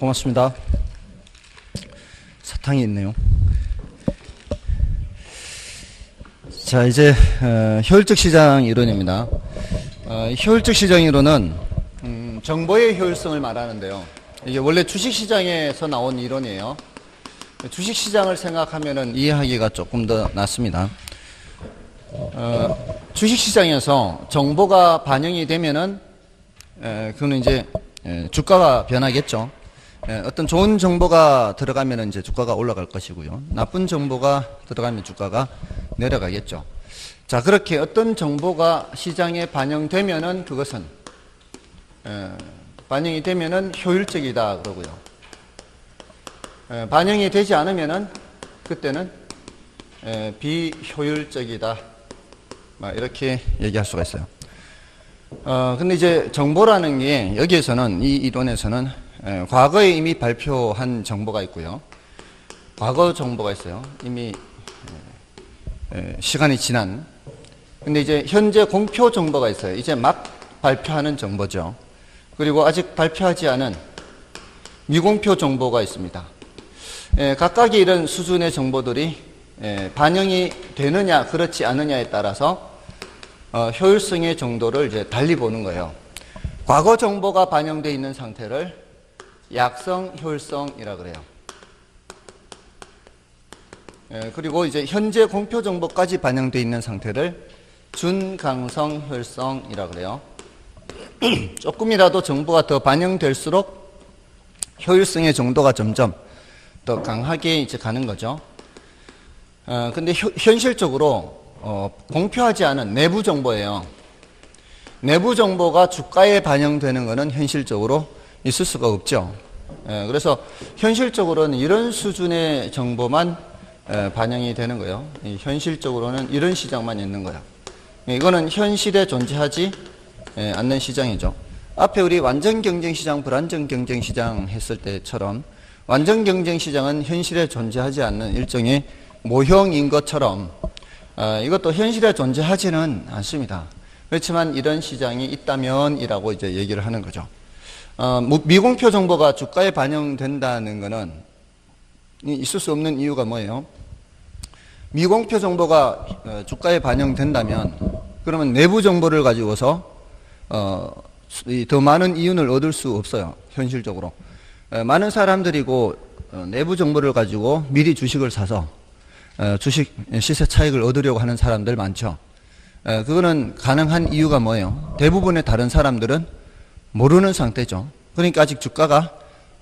고맙습니다. 사탕이 있네요. 자, 이제 효율적 시장 이론입니다. 효율적 시장 이론은 정보의 효율성을 말하는데요. 이게 원래 주식시장에서 나온 이론이에요. 주식시장을 생각하면은 이해하기가 조금 더 낫습니다. 주식시장에서 정보가 반영이 되면은 그거는 이제 주가가 변하겠죠. 어떤 좋은 정보가 들어가면 이제 주가가 올라갈 것이고요. 나쁜 정보가 들어가면 주가가 내려가겠죠. 자, 그렇게 어떤 정보가 시장에 반영되면은 그것은 반영이 되면은 효율적이다 그러고요. 반영이 되지 않으면은 그때는 비효율적이다. 이렇게 얘기할 수가 있어요. 근데 이제 정보라는 게 여기에서는 이 이론에서는 과거에 이미 발표한 정보가 있고요. 과거 정보가 있어요. 이미 시간이 지난. 근데 이제 현재 공표 정보가 있어요. 이제 막 발표하는 정보죠. 그리고 아직 발표하지 않은 미공표 정보가 있습니다. 각각의 이런 수준의 정보들이 반영이 되느냐 그렇지 않느냐에 따라서 효율성의 정도를 이제 달리 보는 거예요. 과거 정보가 반영되어 있는 상태를 약성 효율성이라 그래요. 그리고 이제 현재 공표 정보까지 반영되어 있는 상태를 준강성 효율성이라 그래요. 조금이라도 정보가 더 반영될수록 효율성의 정도가 점점 더 강하게 이제 가는 거죠. 근데 현실적으로 공표하지 않은 내부 정보예요. 내부 정보가 주가에 반영되는 것은 현실적으로 있을 수가 없죠. 그래서 현실적으로는 이런 수준의 정보만 반영이 되는 거예요. 현실적으로는 이런 시장만 있는 거예요. 이거는 현실에 존재하지 않는 시장이죠. 앞에 우리 완전 경쟁 시장, 불완전 경쟁 시장 했을 때처럼 완전 경쟁 시장은 현실에 존재하지 않는 일종의 모형인 것처럼 이것도 현실에 존재하지는 않습니다. 그렇지만 이런 시장이 있다면이라고 이제 얘기를 하는 거죠. 미공표 정보가 주가에 반영된다는 것은 있을 수 없는 이유가 뭐예요? 미공표 정보가 주가에 반영된다면 그러면 내부 정보를 가지고서 더 많은 이윤을 얻을 수 없어요. 현실적으로. 많은 사람들이고 내부 정보를 가지고 미리 주식을 사서 주식 시세 차익을 얻으려고 하는 사람들 많죠. 그거는 가능한 이유가 뭐예요? 대부분의 다른 사람들은 모르는 상태죠. 그러니까 아직 주가가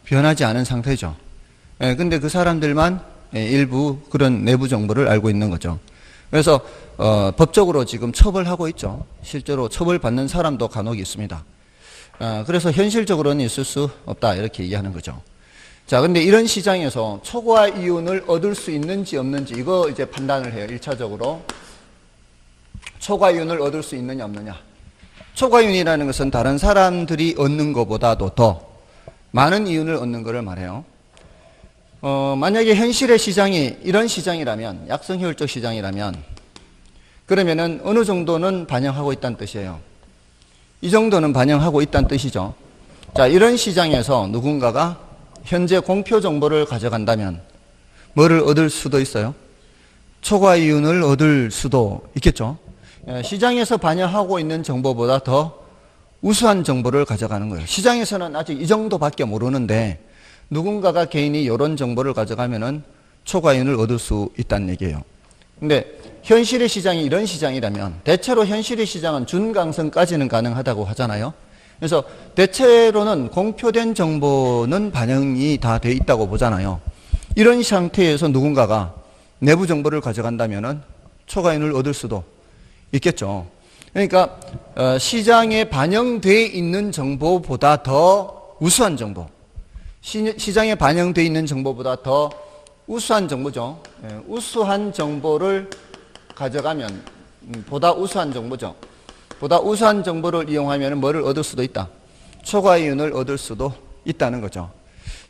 변하지 않은 상태죠. 근데 그 사람들만 일부 그런 내부 정보를 알고 있는 거죠. 그래서 법적으로 지금 처벌하고 있죠. 실제로 처벌받는 사람도 간혹 있습니다. 그래서 현실적으로는 있을 수 없다 이렇게 얘기하는 거죠. 자, 근데 이런 시장에서 초과 이윤을 얻을 수 있는지 없는지 이거 이제 판단을 해요. 1차적으로 초과 이윤을 얻을 수 있느냐 없느냐. 초과 이윤이라는 것은 다른 사람들이 얻는 것보다도 더 많은 이윤을 얻는 것을 말해요. 만약에 현실의 시장이 이런 시장이라면, 약성효율적 시장이라면, 그러면은 어느 정도는 반영하고 있다는 뜻이에요. 이 정도는 반영하고 있다는 뜻이죠. 자, 이런 시장에서 누군가가 현재 공표 정보를 가져간다면 뭐를 얻을 수도 있어요? 초과 이윤을 얻을 수도 있겠죠. 시장에서 반영하고 있는 정보보다 더 우수한 정보를 가져가는 거예요. 시장에서는 아직 이 정도밖에 모르는데 누군가가 개인이 이런 정보를 가져가면은 초과 이윤을 얻을 수 있다는 얘기예요. 근데 현실의 시장이 이런 시장이라면 대체로 현실의 시장은 준강성까지는 가능하다고 하잖아요. 그래서 대체로는 공표된 정보는 반영이 다 돼 있다고 보잖아요. 이런 상태에서 누군가가 내부 정보를 가져간다면은 초과 이윤을 얻을 수도 있겠죠. 그러니까 시장에 반영되어 있는 정보보다 더 우수한 정보, 시장에 반영되어 있는 정보보다 더 우수한 정보죠. 우수한 정보를 가져가면 보다 우수한 정보죠. 보다 우수한 정보를 이용하면 뭐를 얻을 수도 있다. 초과 이윤을 얻을 수도 있다는 거죠.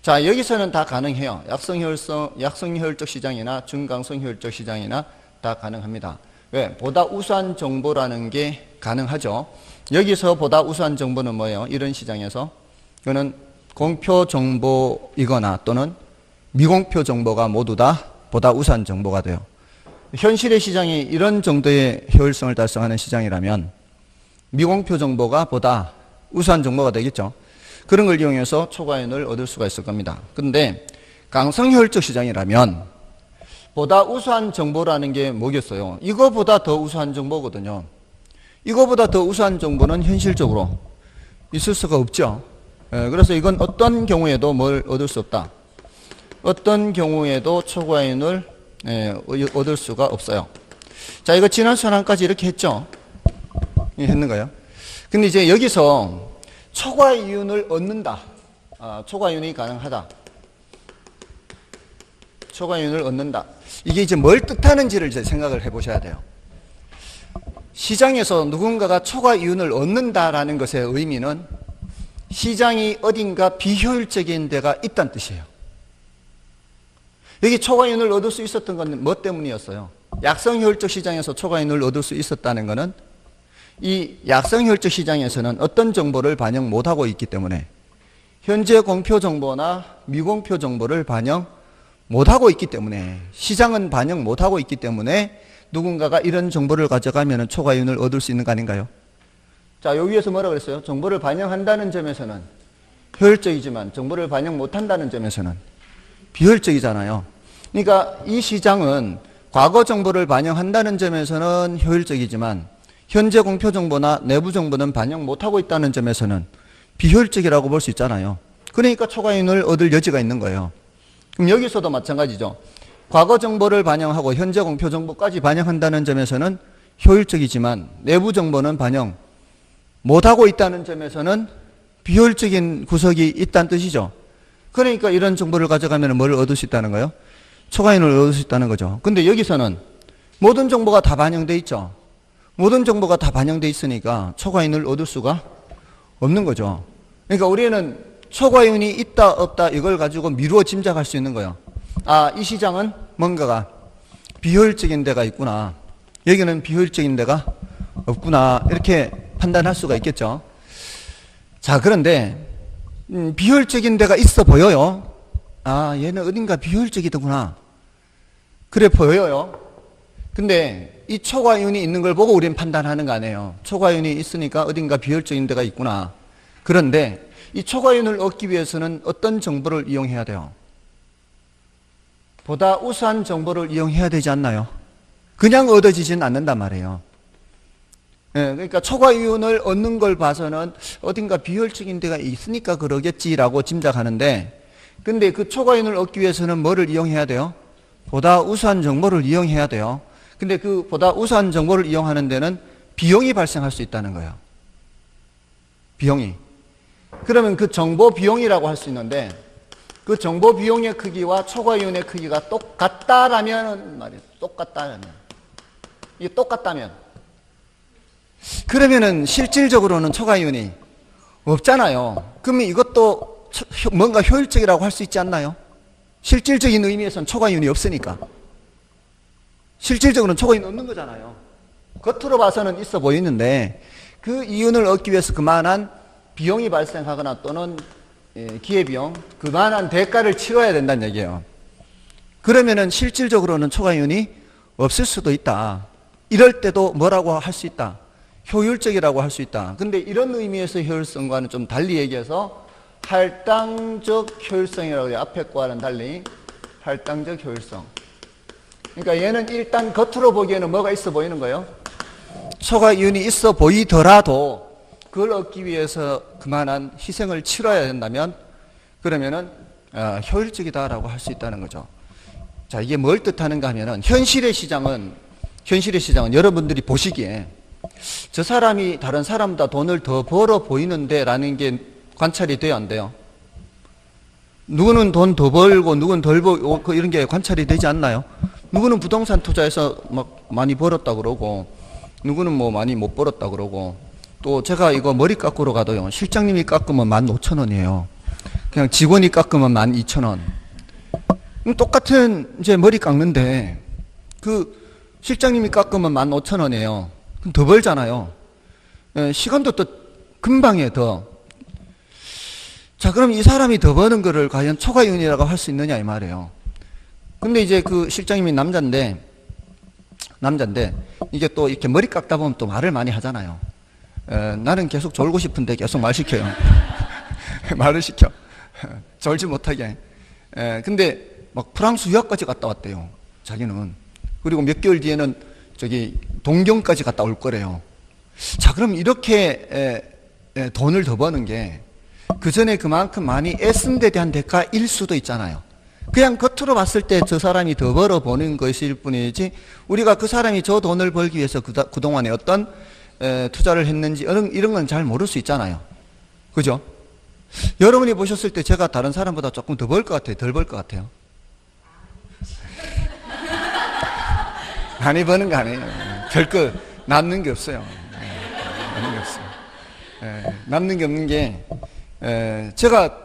자, 여기서는 다 가능해요. 약성효율적 시장이나 준강성효율적 시장이나 다 가능합니다. 왜? 보다 우수한 정보라는 게 가능하죠. 여기서 보다 우수한 정보는 뭐예요? 이런 시장에서 그거는 공표 정보이거나 또는 미공표 정보가 모두 다 보다 우수한 정보가 돼요. 현실의 시장이 이런 정도의 효율성을 달성하는 시장이라면 미공표 정보가 보다 우수한 정보가 되겠죠. 그런 걸 이용해서 초과이윤을 얻을 수가 있을 겁니다. 그런데 강성효율적 시장이라면 보다 우수한 정보라는 게 뭐겠어요? 이거보다 더 우수한 정보거든요. 이거보다 더 우수한 정보는 현실적으로 있을 수가 없죠. 그래서 이건 어떤 경우에도 뭘 얻을 수 없다. 어떤 경우에도 초과이윤을 얻을 수가 없어요. 자, 이거 지난 시간까지 이렇게 했죠? 했는가요? 근데 이제 여기서 초과이윤을 얻는다. 초과이윤이 가능하다. 초과이윤을 얻는다. 이게 이제 뭘 뜻하는지를 이제 생각을 해보셔야 돼요. 시장에서 누군가가 초과이윤을 얻는다라는 것의 의미는 시장이 어딘가 비효율적인 데가 있다는 뜻이에요. 여기 초과이윤을 얻을 수 있었던 건 뭐 때문이었어요? 약성효율적 시장에서 초과이윤을 얻을 수 있었다는 것은 이 약성효율적 시장에서는 어떤 정보를 반영 못하고 있기 때문에 현재 공표 정보나 미공표 정보를 반영 못하고 있기 때문에 시장은 반영 못하고 있기 때문에 누군가가 이런 정보를 가져가면 초과이윤을 얻을 수 있는 거 아닌가요? 자, 여기에서 뭐라 그랬어요? 정보를 반영한다는 점에서는 효율적이지만 정보를 반영 못한다는 점에서는 비효율적이잖아요. 그러니까 이 시장은 과거 정보를 반영한다는 점에서는 효율적이지만 현재 공표 정보나 내부 정보는 반영 못하고 있다는 점에서는 비효율적이라고 볼 수 있잖아요. 그러니까 초과이윤을 얻을 여지가 있는 거예요. 그럼 여기서도 마찬가지죠. 과거 정보를 반영하고 현재 공표 정보까지 반영한다는 점에서는 효율적이지만 내부 정보는 반영 못하고 있다는 점에서는 비효율적인 구석이 있다는 뜻이죠. 그러니까 이런 정보를 가져가면 뭘 얻을 수 있다는 거예요? 초과이윤을 얻을 수 있다는 거죠. 근데 여기서는 모든 정보가 다 반영돼 있죠. 모든 정보가 다 반영돼 있으니까 초과이윤을 얻을 수가 없는 거죠. 그러니까 우리는 초과이윤이 있다 없다 이걸 가지고 미루어 짐작할 수 있는 거예요. 이 시장은 뭔가가 비효율적인 데가 있구나. 여기는 비효율적인 데가 없구나. 이렇게 판단할 수가 있겠죠. 자, 그런데 비효율적인 데가 있어 보여요. 얘는 어딘가 비효율적이더구나. 그래 보여요. 근데 이 초과이윤이 있는 걸 보고 우리는 판단하는 거 아니에요. 초과이윤이 있으니까 어딘가 비효율적인 데가 있구나. 그런데 이 초과이윤을 얻기 위해서는 어떤 정보를 이용해야 돼요? 보다 우수한 정보를 이용해야 되지 않나요? 그냥 얻어지지는 않는단 말이에요. 그러니까 초과이윤을 얻는 걸 봐서는 어딘가 비효율적인 데가 있으니까 그러겠지라고 짐작하는데, 근데 그 초과이윤을 얻기 위해서는 뭐를 이용해야 돼요? 보다 우수한 정보를 이용해야 돼요. 근데 그 보다 우수한 정보를 이용하는 데는 비용이 발생할 수 있다는 거예요. 비용이. 그러면 그 정보 비용이라고 할 수 있는데 그 정보 비용의 크기와 초과이윤의 크기가 똑같다라면 말이에요. 똑같다라면. 이게 똑같다면. 그러면은 실질적으로는 초과이윤이 없잖아요. 그러면 이것도 뭔가 효율적이라고 할 수 있지 않나요? 실질적인 의미에서는 초과이윤이 없으니까. 실질적으로는 초과이윤이 없는 거잖아요. 겉으로 봐서는 있어 보이는데 그 이윤을 얻기 위해서 그만한 비용이 발생하거나 또는 기회비용, 그만한 대가를 치러야 된다는 얘기예요. 그러면은 실질적으로는 초과이윤이 없을 수도 있다. 이럴 때도 뭐라고 할 수 있다? 효율적이라고 할 수 있다. 근데 이런 의미에서 효율성과는 좀 달리 얘기해서 할당적 효율성이라고 해요. 앞에 거와는 달리 할당적 효율성. 그러니까 얘는 일단 겉으로 보기에는 뭐가 있어 보이는 거예요? 초과이윤이 있어 보이더라도 그걸 얻기 위해서 그만한 희생을 치러야 된다면 그러면은 효율적이다라고 할 수 있다는 거죠. 자, 이게 뭘 뜻하는가 하면은 현실의 시장은 여러분들이 보시기에 저 사람이 다른 사람보다 돈을 더 벌어 보이는데 라는 게 관찰이 돼요, 안 돼요? 누구는 돈 더 벌고 누구는 덜 벌고 이런 게 관찰이 되지 않나요? 누구는 부동산 투자해서 막 많이 벌었다 그러고 누구는 뭐 많이 못 벌었다 그러고 또 제가 이거 머리 깎으러 가도요. 실장님이 깎으면 15,000원이에요. 그냥 직원이 깎으면 12,000원. 똑같은 이제 머리 깎는데 그 실장님이 깎으면 15,000원이에요. 그럼 더 벌잖아요. 시간도 또 금방에 더. 자, 그럼 이 사람이 더 버는 거를 과연 초과이윤이라고 할 수 있느냐 이 말이에요. 근데 이제 그 실장님이 남자인데 이게 또 이렇게 머리 깎다 보면 또 말을 많이 하잖아요. 나는 계속 졸고 싶은데 계속 말 시켜요. 말을 시켜. 졸지 못하게. 근데 막 프랑스 유학까지 갔다 왔대요. 자기는. 그리고 몇 개월 뒤에는 저기 동경까지 갔다 올 거래요. 자, 그럼 이렇게 돈을 더 버는 게 그 전에 그만큼 많이 애쓴 데 대한 대가일 수도 있잖아요. 그냥 겉으로 봤을 때 저 사람이 더 벌어 보는 것일 뿐이지 우리가 그 사람이 저 돈을 벌기 위해서 그동안에 어떤 투자를 했는지 이런 건 잘 모를 수 있잖아요. 그죠? 여러분이 보셨을 때 제가 다른 사람보다 조금 더 벌 것 같아요? 덜 벌 것 같아요? 많이 버는 거 아니에요. 별거 남는 게 없어요. 남는 게 없어요. 남는 게 없는 게 제가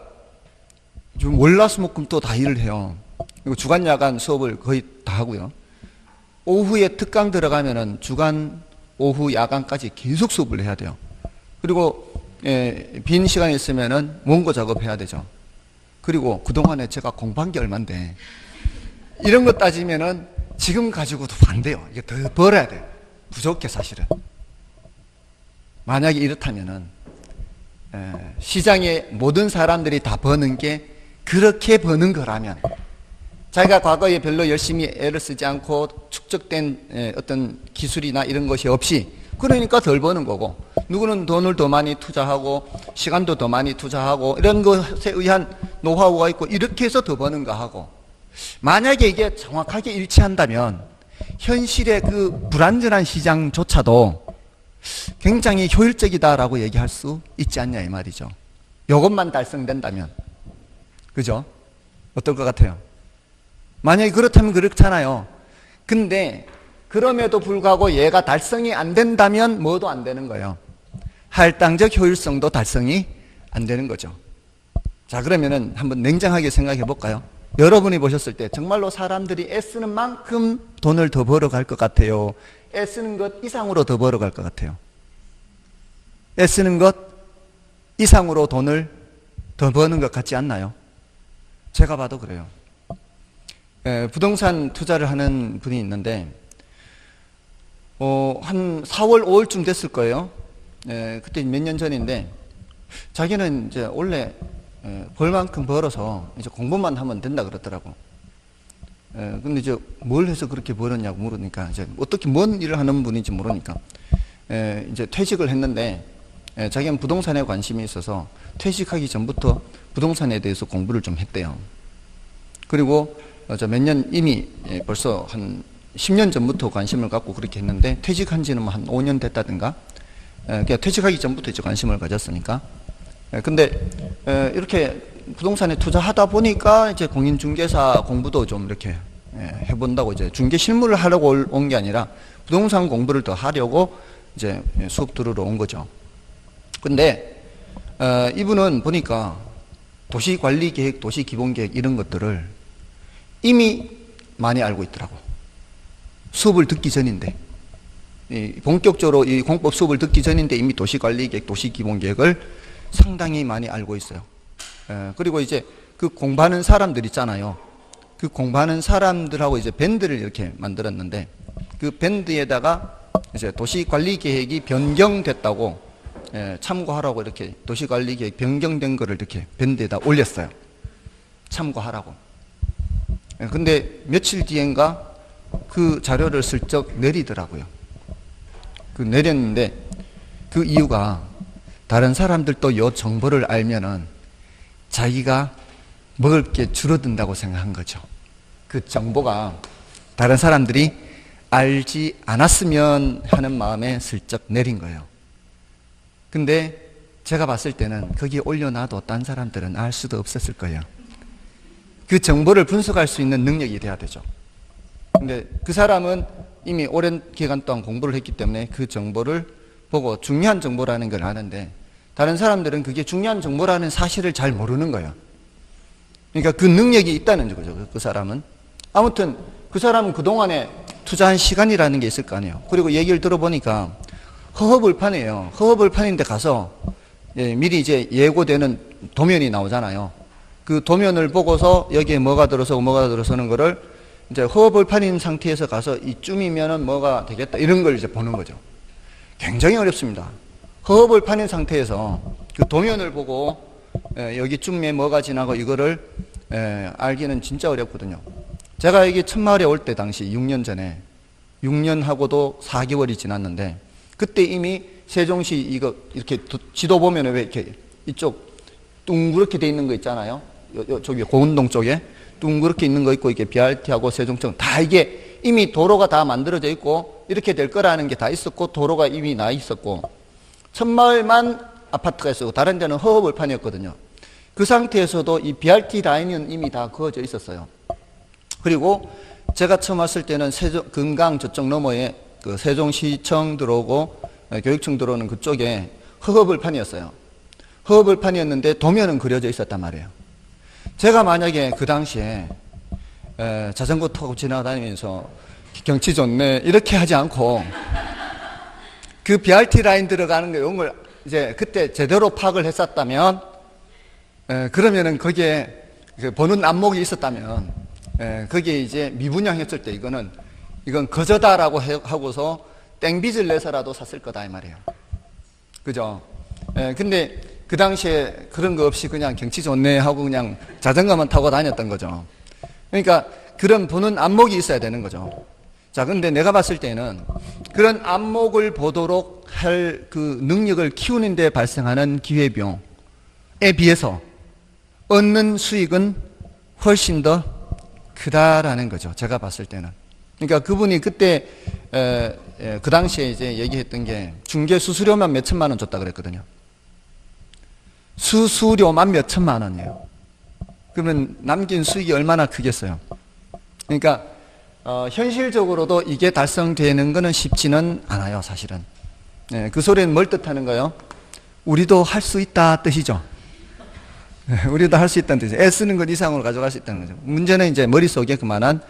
좀 월화수목금 또 다 일을 해요. 그리고 주간 야간 수업을 거의 다 하고요. 오후에 특강 들어가면은 주간 오후 야간까지 계속 수업을 해야 돼요. 그리고 빈 시간이 있으면은 원고 작업해야 되죠. 그리고 그동안에 제가 공부한 게 얼만데 이런 거 따지면은 지금 가지고도 안 돼요. 이게 더 벌어야 돼요. 부족해 사실은. 만약에 이렇다면은 시장의 모든 사람들이 다 버는 게 그렇게 버는 거라면 자기가 과거에 별로 열심히 애를 쓰지 않고 축적된 어떤 기술이나 이런 것이 없이 그러니까 덜 버는 거고 누구는 돈을 더 많이 투자하고 시간도 더 많이 투자하고 이런 것에 의한 노하우가 있고 이렇게 해서 더 버는 거 하고 만약에 이게 정확하게 일치한다면 현실의 그 불안전한 시장조차도 굉장히 효율적이다라고 얘기할 수 있지 않냐 이 말이죠. 이것만 달성된다면. 그죠? 어떨 것 같아요? 만약에 그렇다면 그렇잖아요. 근데 그럼에도 불구하고 얘가 달성이 안 된다면 뭐도 안 되는 거예요. 할당적 효율성도 달성이 안 되는 거죠. 자, 그러면은 한번 냉정하게 생각해 볼까요? 여러분이 보셨을 때 정말로 사람들이 애쓰는 만큼 돈을 더 벌어갈 것 같아요? 애쓰는 것 이상으로 더 벌어갈 것 같아요? 애쓰는 것 이상으로 돈을 더 버는 것 같지 않나요? 제가 봐도 그래요. 부동산 투자를 하는 분이 있는데 한 4월, 5월쯤 됐을 거예요. 그때 몇 년 전인데 자기는 이제 원래 벌 만큼 벌어서 이제 공부만 하면 된다 그러더라고. 근데 이제 뭘 해서 그렇게 벌었냐고 물으니까 이제 어떻게 뭔 일을 하는 분인지 모르니까 이제 퇴직을 했는데 자기는 부동산에 관심이 있어서 퇴직하기 전부터 부동산에 대해서 공부를 좀 했대요. 그리고 몇 년 이미 벌써 한 10년 전부터 관심을 갖고 그렇게 했는데 퇴직한 지는 한 5년 됐다든가 그러니까 퇴직하기 전부터 이제 관심을 가졌으니까 근데 이렇게 부동산에 투자하다 보니까 이제 공인중개사 공부도 좀 이렇게 해본다고 이제 중개 실무를 하려고 온 게 아니라 부동산 공부를 더 하려고 이제 수업 들으러 온 거죠. 근데 이분은 보니까 도시관리계획, 도시기본계획 이런 것들을 이미 많이 알고 있더라고. 수업을 듣기 전인데 본격적으로 이 공법 수업을 듣기 전인데 이미 도시관리계획, 도시기본계획을 상당히 많이 알고 있어요. 그리고 이제 그 공부하는 사람들 있잖아요. 그 공부하는 사람들하고 이제 밴드를 이렇게 만들었는데 그 밴드에다가 이제 도시관리계획이 변경됐다고 참고하라고 이렇게 도시관리계획 변경된 거를 이렇게 밴드에다 올렸어요. 참고하라고. 근데 며칠 뒤엔가 그 자료를 슬쩍 내리더라고요. 그 내렸는데 그 이유가 다른 사람들도 이 정보를 알면은 자기가 먹을 게 줄어든다고 생각한 거죠. 그 정보가 다른 사람들이 알지 않았으면 하는 마음에 슬쩍 내린 거예요. 근데 제가 봤을 때는 거기에 올려놔도 딴 사람들은 알 수도 없었을 거예요. 그 정보를 분석할 수 있는 능력이 돼야 되죠. 근데 그 사람은 이미 오랜 기간 동안 공부를 했기 때문에 그 정보를 보고 중요한 정보라는 걸 아는데 다른 사람들은 그게 중요한 정보라는 사실을 잘 모르는 거예요. 그러니까 그 능력이 있다는 거죠. 그 사람은. 아무튼 그 사람은 그동안에 투자한 시간이라는 게 있을 거 아니에요. 그리고 얘기를 들어보니까 허허벌판이에요. 허허벌판인데 가서 미리 이제 예고되는 도면이 나오잖아요. 그 도면을 보고서 여기에 뭐가 들어서고 뭐가 들어서는 거를 이제 허허벌판인 상태에서 가서 이쯤이면은 뭐가 되겠다 이런 걸 이제 보는 거죠. 굉장히 어렵습니다. 허허벌판인 상태에서 그 도면을 보고 여기쯤에 뭐가 지나고 이거를 알기는 진짜 어렵거든요. 제가 여기 천마을에 올 때 당시 6년 전에 6년하고도 4개월이 지났는데 그때 이미 세종시 이거 이렇게 지도 보면은 왜 이렇게 이쪽 둥그렇게 돼 있는 거 있잖아요. 저기 고운동 쪽에 둥그렇게 있는 거 있고 이게 BRT하고 세종청 다 이게 이미 도로가 다 만들어져 있고 이렇게 될 거라는 게 다 있었고 도로가 이미 나 있었고 천마을만 아파트가 있었고 다른 데는 허허벌판이었거든요. 그 상태에서도 이 BRT 라인은 이미 다 그어져 있었어요. 그리고 제가 처음 왔을 때는 금강 저쪽 너머에 그 세종시청 들어오고 교육청 들어오는 그쪽에 허허벌판이었어요. 허허벌판이었는데 도면은 그려져 있었단 말이에요. 제가 만약에 그 당시에 자전거 타고 지나다니면서 경치 좋네 이렇게 하지 않고 그 BRT 라인 들어가는 거 이런 걸 이제 그때 제대로 파악을 했었다면 그러면은 거기에 보는 안목이 있었다면 거기에 이제 미분양했을 때 이건 거저다라고 하고서 땡빚을 내서라도 샀을 거다 이 말이에요. 그죠? 근데 그 당시에 그런 거 없이 그냥 경치 좋네 하고 그냥 자전거만 타고 다녔던 거죠. 그러니까 그런 보는 안목이 있어야 되는 거죠. 자, 근데 내가 봤을 때는 그런 안목을 보도록 할 그 능력을 키우는 데 발생하는 기회비용에 비해서 얻는 수익은 훨씬 더 크다라는 거죠. 제가 봤을 때는. 그러니까 그분이 그때 그 당시에 이제 얘기했던 게 중개 수수료만 몇 천만 원 줬다 그랬거든요. 수수료만 몇 천만 원이에요. 그러면 남긴 수익이 얼마나 크겠어요. 그러니까 현실적으로도 이게 달성되는 것은 쉽지는 않아요, 사실은. 그 소리는 뭘 뜻하는 거예요? 우리도 할 수 있다 뜻이죠. 우리도 할 수 있다는 뜻이죠. 애쓰는 것 이상으로 가져갈 수 있다는 거죠. 문제는 이제 머릿속에 그만한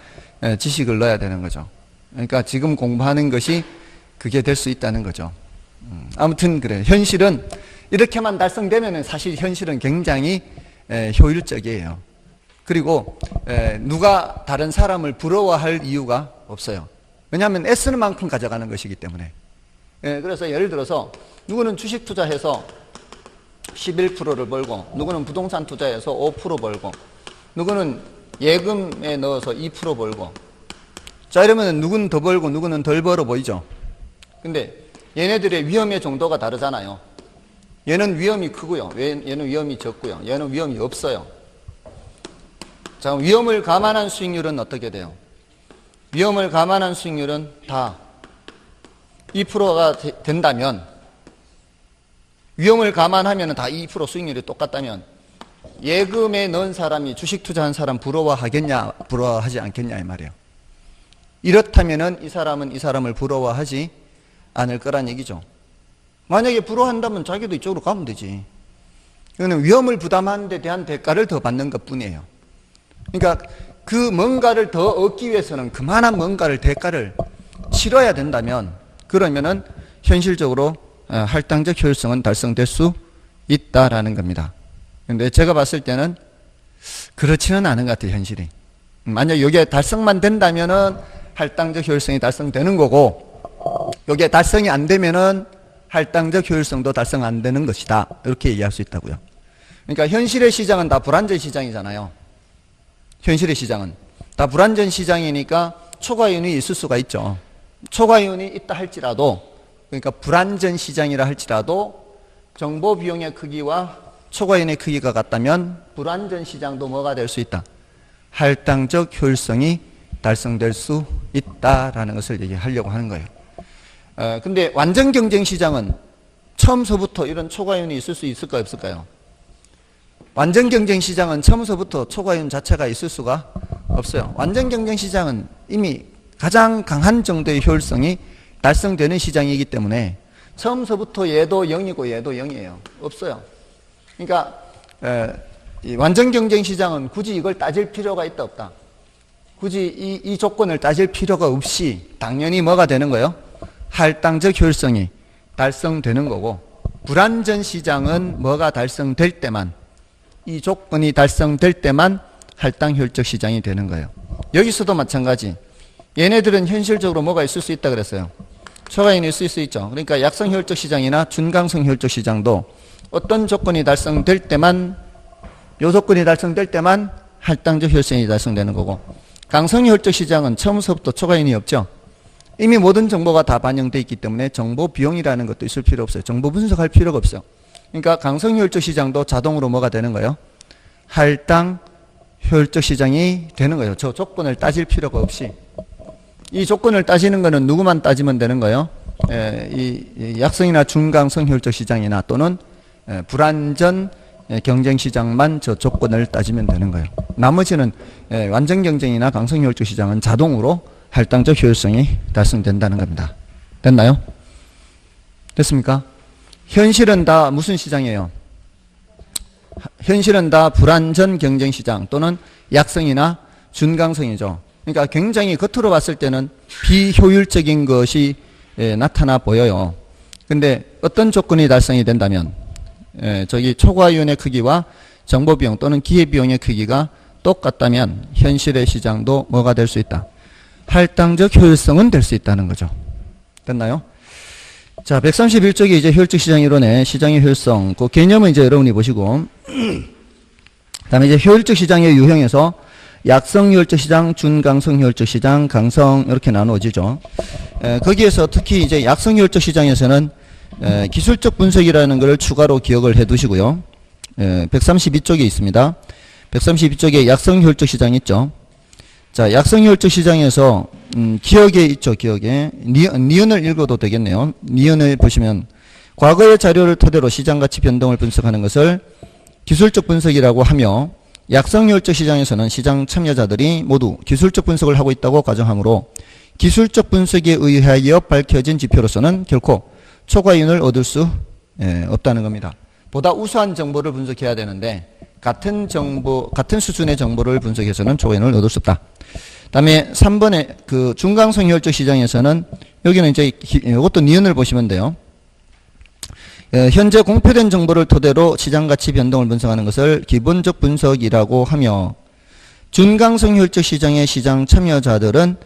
지식을 넣어야 되는 거죠. 그러니까 지금 공부하는 것이 그게 될 수 있다는 거죠. 아무튼 그래요. 현실은 이렇게만 달성되면 사실 현실은 굉장히 효율적이에요. 그리고 누가 다른 사람을 부러워할 이유가 없어요. 왜냐하면 애쓰는 만큼 가져가는 것이기 때문에. 그래서 예를 들어서 누구는 주식 투자해서 11%를 벌고 누구는 부동산 투자해서 5% 벌고 누구는 예금에 넣어서 2% 벌고 자 이러면 누구는 더 벌고 누구는 덜 벌어 보이죠. 근데 얘네들의 위험의 정도가 다르잖아요. 얘는 위험이 크고요. 얘는 위험이 적고요. 얘는 위험이 없어요. 자, 위험을 감안한 수익률은 어떻게 돼요? 위험을 감안한 수익률은 다 2%가 된다면 위험을 감안하면 다 2% 수익률이 똑같다면 예금에 넣은 사람이 주식 투자한 사람 부러워하겠냐 부러워하지 않겠냐 이 말이에요. 이렇다면 이 사람은 이 사람을 부러워하지 않을 거란 얘기죠. 만약에 부러워한다면 자기도 이쪽으로 가면 되지. 이거는 위험을 부담하는 데 대한 대가를 더 받는 것 뿐이에요. 그러니까 그 뭔가를 더 얻기 위해서는 그만한 뭔가를 대가를 치러야 된다면 그러면은 현실적으로 할당적 효율성은 달성될 수 있다라는 겁니다. 근데 제가 봤을 때는 그렇지는 않은 것 같아요, 현실이. 만약 여기에 달성만 된다면은 할당적 효율성이 달성되는 거고 여기에 달성이 안 되면은 할당적 효율성도 달성 안 되는 것이다. 이렇게 이해할 수 있다고요. 그러니까 현실의 시장은 다 불안전 시장이잖아요. 현실의 시장은 다 불안전 시장이니까 초과이윤이 있을 수가 있죠. 초과이윤이 있다 할지라도 그러니까 불안전 시장이라 할지라도 정보 비용의 크기와 초과이윤의 크기가 같다면 불안전 시장도 뭐가 될 수 있다? 할당적 효율성이 달성될 수 있다라는 것을 얘기하려고 하는 거예요. 근데 완전 경쟁 시장은 처음서부터 이런 초과이윤이 있을 수 있을까요, 없을까요? 완전 경쟁 시장은 처음서부터 초과이윤 자체가 있을 수가 없어요. 완전 경쟁 시장은 이미 가장 강한 정도의 효율성이 달성되는 시장이기 때문에 처음서부터 얘도 0이고 얘도 0이에요. 없어요. 그러니까 이 완전 경쟁 시장은 굳이 이걸 따질 필요가 있다 없다. 굳이 이 조건을 따질 필요가 없이 당연히 뭐가 되는 거예요? 할당적 효율성이 달성되는 거고 불안전 시장은 뭐가 달성될 때만 이 조건이 달성될 때만 할당 효율적 시장이 되는 거예요. 여기서도 마찬가지. 얘네들은 현실적으로 뭐가 있을 수 있다 그랬어요. 초과이윤이 있을 수 있죠. 그러니까 약성 효율적 시장이나 준강성 효율적 시장도 어떤 조건이 달성될 때만, 요 조건이 달성될 때만 할당적 효율성이 달성되는 거고, 강성 효율적 시장은 처음부터 초과이윤이 없죠. 이미 모든 정보가 다 반영되어 있기 때문에 정보 비용이라는 것도 있을 필요 없어요. 정보 분석할 필요가 없어요. 그러니까 강성 효율적 시장도 자동으로 뭐가 되는 거예요? 할당 효율적 시장이 되는 거예요. 저 조건을 따질 필요가 없이. 이 조건을 따지는 거는 누구만 따지면 되는 거예요? 이 약성이나 중강성 효율적 시장이나 또는 불완전 경쟁 시장만 저 조건을 따지면 되는 거예요. 나머지는 완전 경쟁이나 강성 효율적 시장은 자동으로 할당적 효율성이 달성된다는 겁니다. 됐나요? 됐습니까? 현실은 다 무슨 시장이에요? 현실은 다 불완전 경쟁 시장 또는 약성이나 준강성이죠. 그러니까 굉장히 겉으로 봤을 때는 비효율적인 것이 나타나 보여요. 근데 어떤 조건이 달성이 된다면 저기 초과이윤의 크기와 정보비용 또는 기회비용의 크기가 똑같다면 현실의 시장도 뭐가 될 수 있다? 할당적 효율성은 될 수 있다는 거죠. 됐나요? 자, 131쪽에 이제 효율적 시장 이론의 시장의 효율성, 그 개념은 이제 여러분이 보시고, 그 다음에 이제 효율적 시장의 유형에서 약성 효율적 시장, 준강성 효율적 시장, 강성 이렇게 나누어지죠. 거기에서 특히 이제 약성 효율적 시장에서는 기술적 분석이라는 것을 추가로 기억을 해 두시고요. 132쪽에 있습니다. 132쪽에 약성 효율적 시장 있죠. 자, 약성 효율적 시장에서 기억에 있죠. 기억에 니은을 읽어도 되겠네요. 니은을 보시면 과거의 자료를 토대로 시장 가치 변동을 분석하는 것을 기술적 분석이라고 하며, 약성 효율적 시장에서는 시장 참여자들이 모두 기술적 분석을 하고 있다고 가정하므로 기술적 분석에 의하여 밝혀진 지표로서는 결코 초과이윤을 얻을 수 없다는 겁니다. 보다 우수한 정보를 분석해야 되는데 같은 수준의 정보를 분석해서는 초과이윤을 얻을 수 없다. 다음에 3번에 그 중강성 효율적 시장에서는 여기는 이제 이것도 니은을 보시면 돼요. 현재 공표된 정보를 토대로 시장 가치 변동을 분석하는 것을 기본적 분석이라고 하며, 준강성 효율적 시장의 시장 참여자들은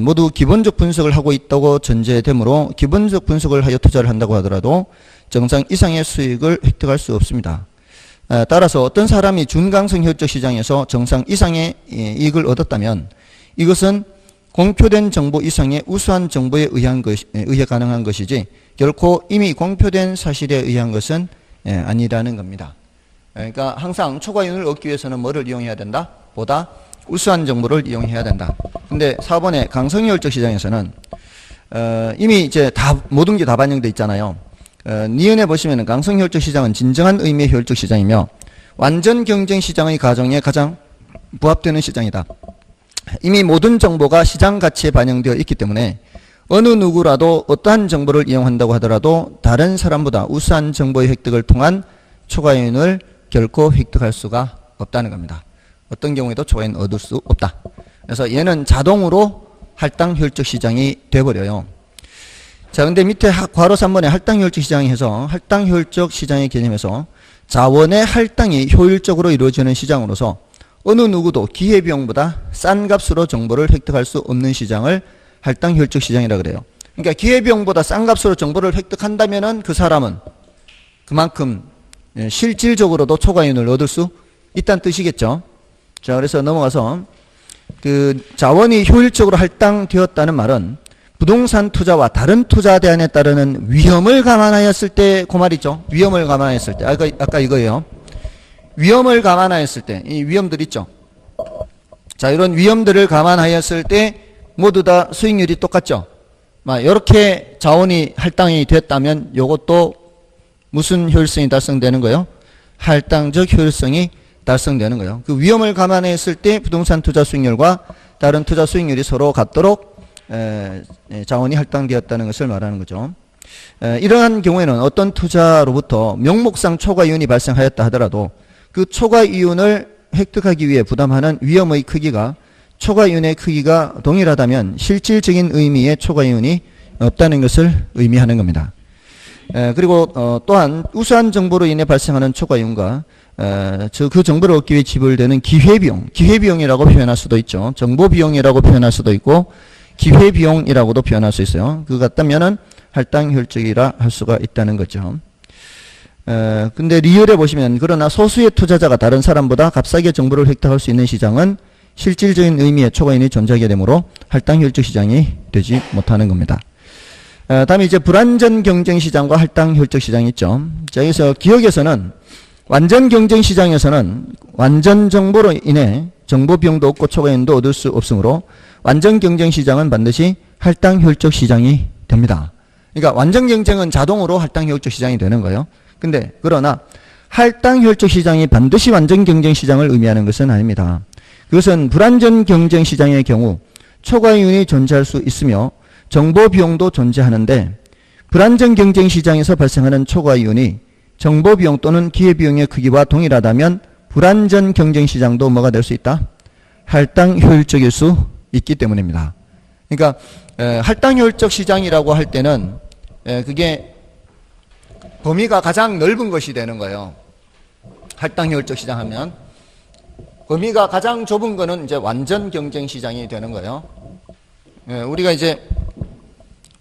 모두 기본적 분석을 하고 있다고 전제되므로 기본적 분석을 하여 투자를 한다고 하더라도 정상 이상의 수익을 획득할 수 없습니다. 따라서 어떤 사람이 준강성 효율적 시장에서 정상 이상의 이익을 얻었다면 이것은 공표된 정보 이상의 우수한 정보에 의해 가능한 것이지 결코 이미 공표된 사실에 의한 것은 아니라는 겁니다. 그러니까 항상 초과이윤을 얻기 위해서는 뭐를 이용해야 된다? 보다 우수한 정보를 이용해야 된다. 근데 4번의 강성효율적 시장에서는 이미 이제 모든 게 다 반영되어 있잖아요. 니은에 보시면은 강성효율적 시장은 진정한 의미의 효율적 시장이며 완전 경쟁 시장의 가정에 가장 부합되는 시장이다. 이미 모든 정보가 시장 가치에 반영되어 있기 때문에 어느 누구라도 어떠한 정보를 이용한다고 하더라도 다른 사람보다 우수한 정보의 획득을 통한 초과이윤을 결코 획득할 수가 없다는 겁니다. 어떤 경우에도 초과이윤 얻을 수 없다. 그래서 얘는 자동으로 할당 효율적 시장이 돼버려요. 자, 근데 밑에 괄호 3번에 할당 효율적 시장이 해서 할당 효율적 시장의 개념에서 자원의 할당이 효율적으로 이루어지는 시장으로서 어느 누구도 기회비용보다 싼 값으로 정보를 획득할 수 없는 시장을 할당 효율적 시장이라 그래요. 그러니까 기회비용보다 싼 값으로 정보를 획득한다면은 그 사람은 그만큼 실질적으로도 초과이윤을 얻을 수 있다는 뜻이겠죠. 자, 그래서 넘어가서 그 자원이 효율적으로 할당되었다는 말은 부동산 투자와 다른 투자 대안에 따르는 위험을 감안하였을 때 그 말이죠. 위험을 감안하였을 때 아까 이거예요. 위험을 감안하였을 때 이 위험들 있죠. 자, 이런 위험들을 감안하였을 때 모두 다 수익률이 똑같죠. 이렇게 자원이 할당이 됐다면 이것도 무슨 효율성이 달성되는 거예요? 할당적 효율성이 달성되는 거예요. 그 위험을 감안했을 때 부동산 투자 수익률과 다른 투자 수익률이 서로 같도록 자원이 할당되었다는 것을 말하는 거죠. 이러한 경우에는 어떤 투자로부터 명목상 초과이윤이 발생하였다 하더라도 그 초과이윤을 획득하기 위해 부담하는 위험의 크기가 초과이윤의 크기가 동일하다면 실질적인 의미의 초과이윤이 없다는 것을 의미하는 겁니다. 그리고 또한 우수한 정보로 인해 발생하는 초과이윤과 그 정보를 얻기 위해 지불되는 기회비용이라고 표현할 수도 있죠. 정보비용이라고 표현할 수도 있고 기회비용이라고도 표현할 수 있어요. 그거 같다면은 할당효율적이라 할 수가 있다는 거죠. 근데 리얼에 보시면 그러나 소수의 투자자가 다른 사람보다 값싸게 정보를 획득할 수 있는 시장은 실질적인 의미의 초과인이 존재하게 되므로 할당효율적 시장이 되지 못하는 겁니다. 다음에 이제 불완전 경쟁 시장과 할당효율적 시장이 있죠. 자, 여기서 기업에서는 완전 경쟁 시장에서는 완전 정보로 인해 정보 비용도 없고 초과인도 얻을 수 없으므로 완전 경쟁 시장은 반드시 할당효율적 시장이 됩니다. 그러니까 완전 경쟁은 자동으로 할당효율적 시장이 되는 거예요. 근데 그러나 할당효율적 시장이 반드시 완전 경쟁 시장을 의미하는 것은 아닙니다. 그것은 불완전 경쟁 시장의 경우 초과이윤이 존재할 수 있으며 정보 비용도 존재하는데 불완전 경쟁 시장에서 발생하는 초과이윤이 정보 비용 또는 기회 비용의 크기와 동일하다면 불완전 경쟁 시장도 뭐가 될 수 있다? 할당효율적일 수 있기 때문입니다. 그러니까 할당효율적 시장이라고 할 때는 그게 범위가 가장 넓은 것이 되는 거예요. 할당효율적 시장 하면 범위가 가장 좁은 거는 이제 완전 경쟁 시장이 되는 거예요. 우리가 이제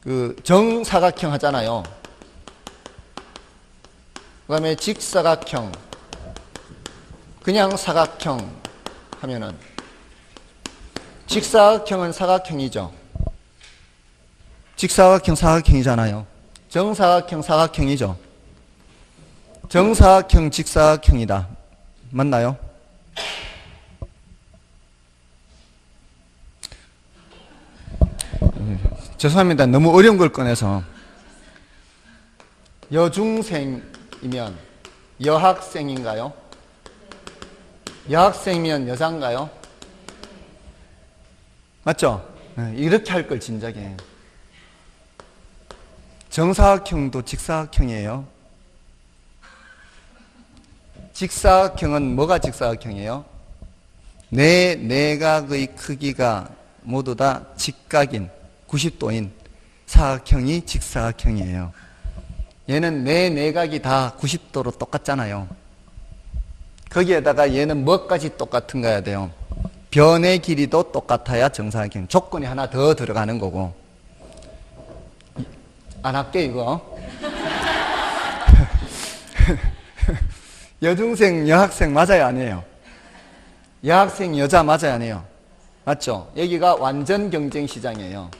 그 정사각형 하잖아요. 그 다음에 직사각형, 그냥 사각형 하면은 직사각형은 사각형이죠. 직사각형 사각형이잖아요. 정사각형 사각형이죠. 정사각형 직사각형이다. 맞나요? 죄송합니다. 너무 어려운 걸 꺼내서. 여중생이면 여학생인가요? 여학생이면 여자인가요? 맞죠? 이렇게 할 걸 진작에. 정사각형도 직사각형이에요. 직사각형은 뭐가 직사각형이에요? 내 내각의 크기가 모두 다 직각인 90도인 사각형이 직사각형이에요. 얘는 내 내각이 다 90도로 똑같잖아요. 거기에다가 얘는 뭐까지 똑같은가야 돼요? 변의 길이도 똑같아야 정사각형. 조건이 하나 더 들어가는 거고. 안 할게 이거. 여중생 여학생 맞아요 안 해요? 여학생 여자 맞아요 안 해요? 맞죠? 여기가 완전 경쟁 시장이에요.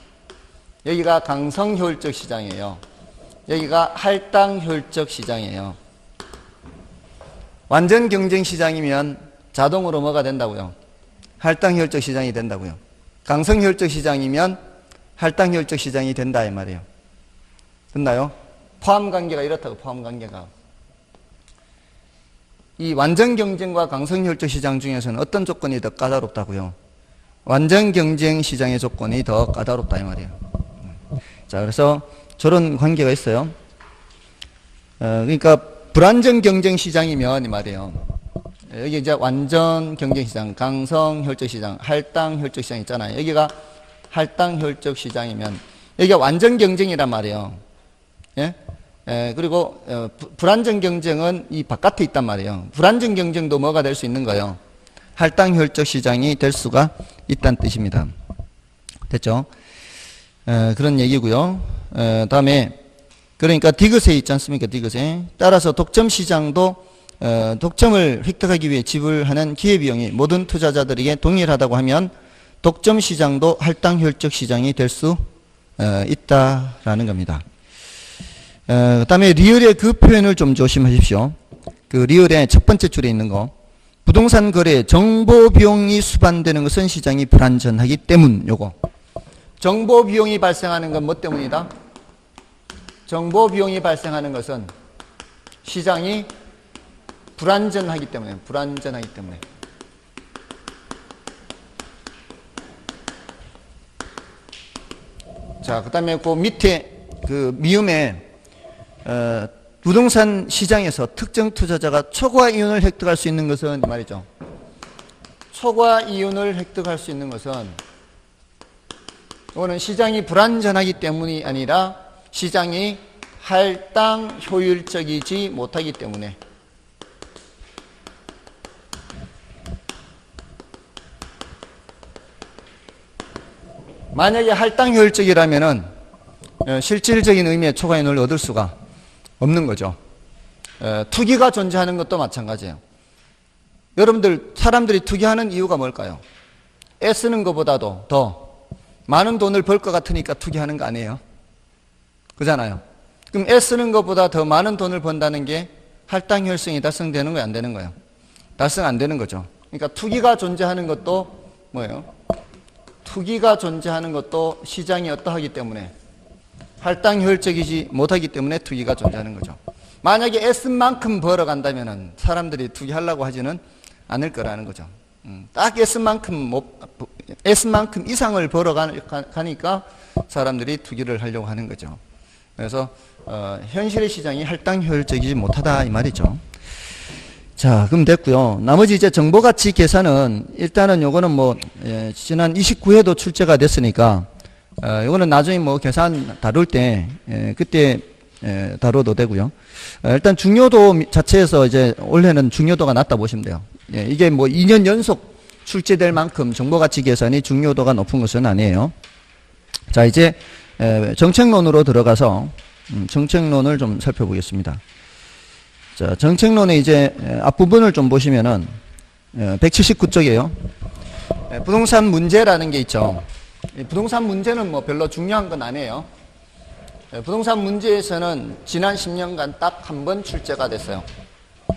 여기가 강성효율적 시장이에요. 여기가 할당효율적 시장이에요. 완전 경쟁 시장이면 자동으로 뭐가 된다고요? 할당효율적 시장이 된다고요. 강성효율적 시장이면 할당효율적 시장이 된다 이 말이에요. 됐나요? 포함관계가 이렇다고. 포함관계가 이 완전 경쟁과 강성효율적 시장 중에서는 어떤 조건이 더 까다롭다고요? 완전 경쟁 시장의 조건이 더 까다롭다 이 말이에요. 자, 그래서 저런 관계가 있어요. 그러니까 불완전 경쟁 시장이면 이 말이에요. 여기 이제 완전 경쟁 시장, 강성효율적 시장, 할당효율적 시장 있잖아요. 여기가 할당효율적 시장이면 여기가 완전 경쟁이란 말이에요. 예? 그리고 불완전 경쟁은 이 바깥에 있단 말이에요. 불완전 경쟁도 뭐가 될 수 있는 거예요? 할당효율적 시장이 될 수가 있다는 뜻입니다. 됐죠? 그런 얘기고요. 다음에 그러니까 디귿에 있지 않습니까? 디귿에 따라서 독점 시장도 독점을 획득하기 위해 지불하는 기회비용이 모든 투자자들에게 동일하다고 하면 독점 시장도 할당효율적 시장이 될 수 있다라는 겁니다. 그 다음에 리얼의 그 표현을 좀 조심하십시오. 그 리얼의 첫 번째 줄에 있는 거. 부동산 거래에 정보 비용이 수반되는 것은 시장이 불완전하기 때문. 요거. 정보 비용이 발생하는 건 뭐 때문이다? 정보 비용이 발생하는 것은 시장이 불완전하기 때문에. 불완전하기 때문에. 자, 그 다음에 그 밑에 그 미음에 부동산 시장에서 특정 투자자가 초과 이윤을 획득할 수 있는 것은 말이죠. 초과 이윤을 획득할 수 있는 것은 이거는 시장이 불완전하기 때문이 아니라 시장이 할당 효율적이지 못하기 때문에 만약에 할당 효율적이라면은 실질적인 의미의 초과이익을 얻을 수가 없는 거죠. 투기가 존재하는 것도 마찬가지예요. 여러분들 사람들이 투기하는 이유가 뭘까요? 애쓰는 것보다도 더 많은 돈을 벌 것 같으니까 투기하는 거 아니에요? 그잖아요. 그럼 애쓰는 것보다 더 많은 돈을 번다는 게 할당 효율성이 달성되는 거예요? 안 되는 거예요? 달성 안 되는 거죠. 그러니까 투기가 존재하는 것도 뭐예요? 투기가 존재하는 것도 시장이 어떠하기 때문에 할당 효율적이지 못하기 때문에 투기가 존재하는 거죠. 만약에 애쓴 만큼 벌어간다면 사람들이 투기하려고 하지는 않을 거라는 거죠. 딱 애쓴 만큼 이상을 벌어가니까 사람들이 투기를 하려고 하는 거죠. 그래서 현실의 시장이 할당 효율적이지 못하다 이 말이죠. 자, 그럼 됐고요. 나머지 이제 정보가치 계산은 일단은 요거는 뭐 지난 29회도 출제가 됐으니까 요거는 나중에 뭐 계산 다룰 때 그때 다뤄도 되고요. 일단 중요도 자체에서 이제 올해는 중요도가 낮다 보시면 돼요. 이게 뭐 2년 연속 출제될 만큼 정보가치 계산이 중요도가 높은 것은 아니에요. 자, 이제 정책론으로 들어가서 정책론을 좀 살펴보겠습니다. 자, 정책론의 이제 앞부분을 좀 보시면은 179쪽이에요. 부동산 문제라는 게 있죠. 부동산 문제는 뭐 별로 중요한 건 아니에요. 부동산 문제에서는 지난 10년간 딱 한 번 출제가 됐어요.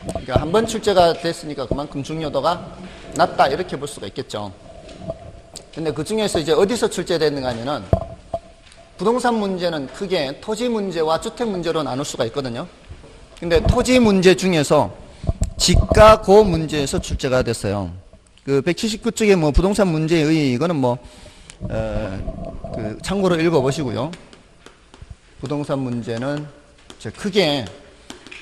그러니까 한 번 출제가 됐으니까 그만큼 중요도가 낮다 이렇게 볼 수가 있겠죠. 근데 그 중에서 이제 어디서 출제됐는가 하면은 부동산 문제는 크게 토지 문제와 주택 문제로 나눌 수가 있거든요. 근데 토지 문제 중에서 지가고 문제에서 출제가 됐어요. 그 179쪽에 뭐 부동산 문제의 이거는 뭐 그 참고로 읽어보시고요. 부동산 문제는 크게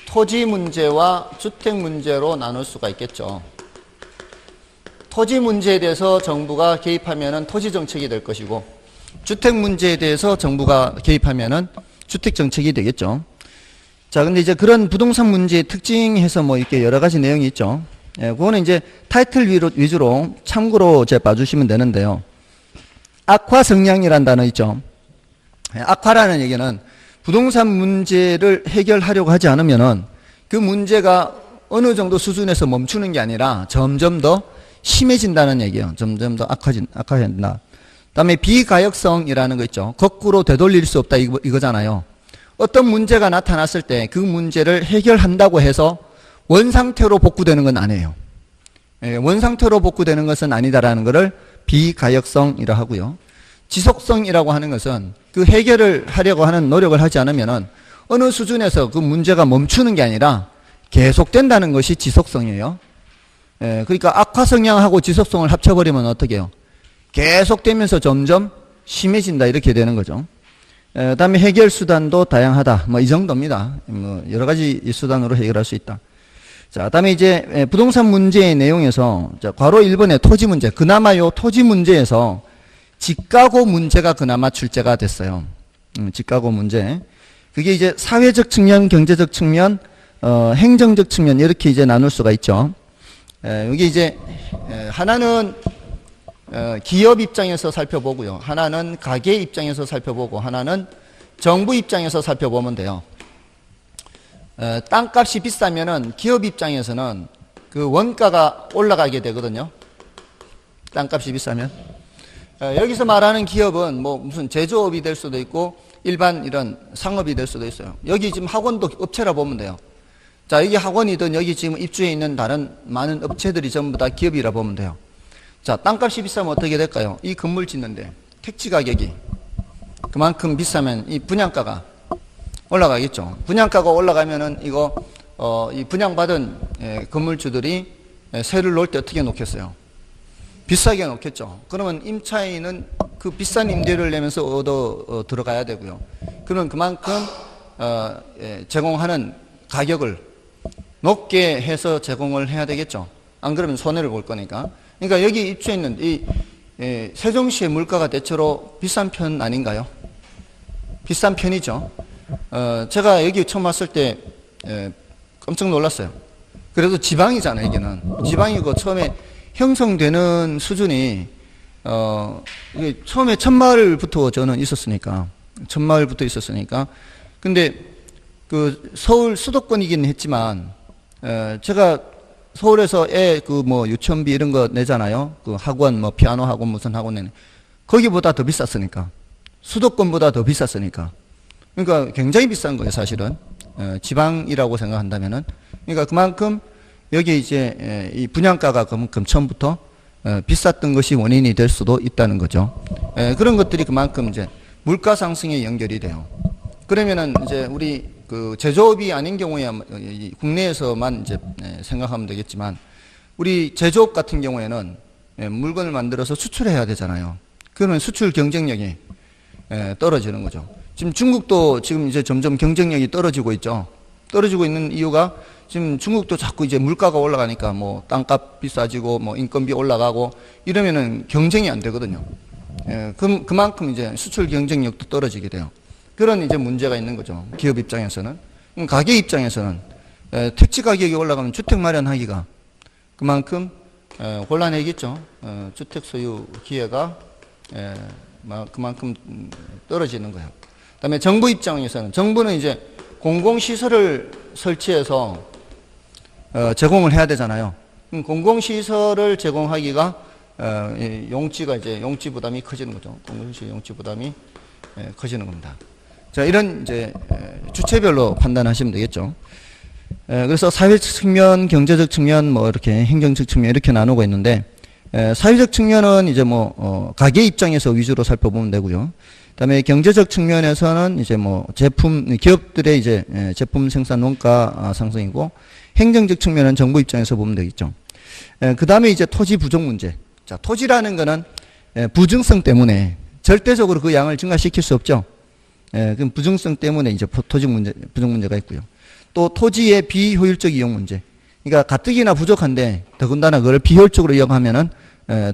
토지 문제와 주택 문제로 나눌 수가 있겠죠. 토지 문제에 대해서 정부가 개입하면은 토지 정책이 될 것이고, 주택 문제에 대해서 정부가 개입하면은 주택 정책이 되겠죠. 자, 근데 이제 그런 부동산 문제의 특징해서 뭐 이렇게 여러 가지 내용이 있죠. 그거는 이제 타이틀 위주로 참고로 봐주시면 되는데요. 악화 성향이란 단어 있죠. 악화라는 얘기는 부동산 문제를 해결하려고 하지 않으면은 그 문제가 어느 정도 수준에서 멈추는 게 아니라 점점 더 심해진다는 얘기예요. 점점 더 악화된다. 그다음에 비가역성이라는 거 있죠. 거꾸로 되돌릴 수 없다 이거잖아요. 어떤 문제가 나타났을 때 그 문제를 해결한다고 해서 원상태로 복구되는 건 아니에요. 원상태로 복구되는 것은 아니다라는 것을 비가역성이라 하고요. 지속성이라고 하는 것은 그 해결을 하려고 하는 노력을 하지 않으면은 어느 수준에서 그 문제가 멈추는 게 아니라 계속된다는 것이 지속성이에요. 그러니까 악화 성향하고 지속성을 합쳐버리면 어떻게 해요? 계속되면서 점점 심해진다 이렇게 되는 거죠. 그다음에 해결 수단도 다양하다. 뭐 이 정도입니다. 뭐 여러 가지 수단으로 해결할 수 있다. 자, 그다음에 이제 부동산 문제의 내용에서 괄호 1번의 토지 문제. 그나마 요 토지 문제에서 지가고 문제가 그나마 출제가 됐어요. 지가고 문제. 그게 이제 사회적 측면, 경제적 측면, 행정적 측면 이렇게 이제 나눌 수가 있죠. 여기 이제 하나는 기업 입장에서 살펴보고요. 하나는 가게 입장에서 살펴보고 하나는 정부 입장에서 살펴보면 돼요. 땅값이 비싸면은 기업 입장에서는 그 원가가 올라가게 되거든요. 땅값이 비싸면. 여기서 말하는 기업은 뭐 무슨 제조업이 될 수도 있고 일반 이런 상업이 될 수도 있어요. 여기 지금 학원도 업체라 보면 돼요. 자, 여기 학원이든 여기 지금 입주해 있는 다른 많은 업체들이 전부 다 기업이라 보면 돼요. 자, 땅값이 비싸면 어떻게 될까요? 이 건물 짓는데 택지 가격이 그만큼 비싸면 이 분양가가 올라가겠죠. 분양가가 올라가면은 이거 이 분양받은 건물주들이 세를 놓을 때 어떻게 놓겠어요? 비싸게 놓겠죠. 그러면 임차인은 그 비싼 임대료를 내면서 얻어 들어가야 되고요. 그러면 그만큼 제공하는 가격을 높게 해서 제공을 해야 되겠죠. 안 그러면 손해를 볼 거니까. 그러니까 여기 입주해 있는 이 세종시의 물가가 대체로 비싼 편 아닌가요? 비싼 편이죠. 제가 여기 처음 왔을 때 깜짝 놀랐어요. 그래도 지방이잖아요, 여기는. 지방이고 처음에 형성되는 수준이 이게 처음에 천마을부터 저는 있었으니까, 천마을부터 있었으니까. 근데 그 서울 수도권이긴 했지만, 제가 서울에서 애 그 뭐 유치원비 이런 거 내잖아요. 그 학원, 뭐 피아노 학원 무슨 학원 내네. 거기보다 더 비쌌으니까. 수도권보다 더 비쌌으니까. 그러니까 굉장히 비싼 거예요, 사실은. 지방이라고 생각한다면은. 그러니까 그만큼 여기 이제 이 분양가가 그만큼 처음부터 비쌌던 것이 원인이 될 수도 있다는 거죠. 그런 것들이 그만큼 이제 물가 상승에 연결이 돼요. 그러면은 이제 우리 그 제조업이 아닌 경우에 국내에서만 이제 생각하면 되겠지만, 우리 제조업 같은 경우에는 물건을 만들어서 수출해야 되잖아요. 그러면 수출 경쟁력이 떨어지는 거죠. 지금 중국도 지금 이제 점점 경쟁력이 떨어지고 있죠. 떨어지고 있는 이유가 지금 중국도 자꾸 이제 물가가 올라가니까 뭐 땅값 비싸지고 뭐 인건비 올라가고 이러면은 경쟁이 안 되거든요. 그만큼 이제 수출 경쟁력도 떨어지게 돼요. 그런 이제 문제가 있는 거죠. 기업 입장에서는. 가게 입장에서는 택지 가격이 올라가면 주택 마련하기가 그만큼 곤란해지겠죠. 주택 소유 기회가 그만큼 떨어지는 거예요. 그다음에 정부 입장에서는, 정부는 이제 공공시설을 설치해서 제공을 해야 되잖아요. 공공시설을 제공하기가 용지가 이제 용지 부담이 커지는 거죠. 공공시설 용지 부담이 커지는 겁니다. 자, 이런 이제 주체별로 판단하시면 되겠죠. 그래서 사회적 측면, 경제적 측면, 뭐 이렇게 행정적 측면 이렇게 나누고 있는데, 사회적 측면은 이제 뭐 가게 입장에서 위주로 살펴보면 되고요. 그다음에 경제적 측면에서는 이제 뭐 제품 기업들의 이제 제품 생산 원가 상승이고, 행정적 측면은 정부 입장에서 보면 되겠죠. 그다음에 이제 토지 부족 문제. 자, 토지라는 거는 부증성 때문에 절대적으로 그 양을 증가시킬 수 없죠. 그 부증성 때문에 이제 토지 문제, 부족 문제가 있고요. 또 토지의 비효율적 이용 문제. 그러니까 가뜩이나 부족한데 더군다나 그걸 비효율적으로 이용하면은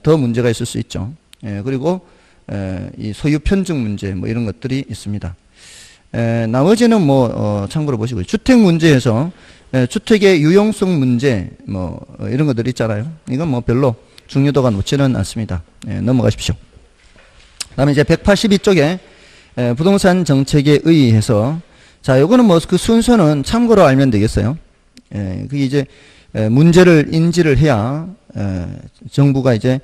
더 문제가 있을 수 있죠. 그리고 이 소유 편중 문제 뭐 이런 것들이 있습니다. 나머지는 뭐 참고로 보시고요. 주택 문제에서 주택의 유용성 문제 뭐 이런 것들 있잖아요. 이건 뭐 별로 중요도가 높지는 않습니다. 넘어가십시오. 그다음에 이제 182쪽에 부동산 정책에 의해서, 자, 요거는 뭐 그 순서는 참고로 알면 되겠어요. 그게 이제 문제를 인지를 해야 정부가 이제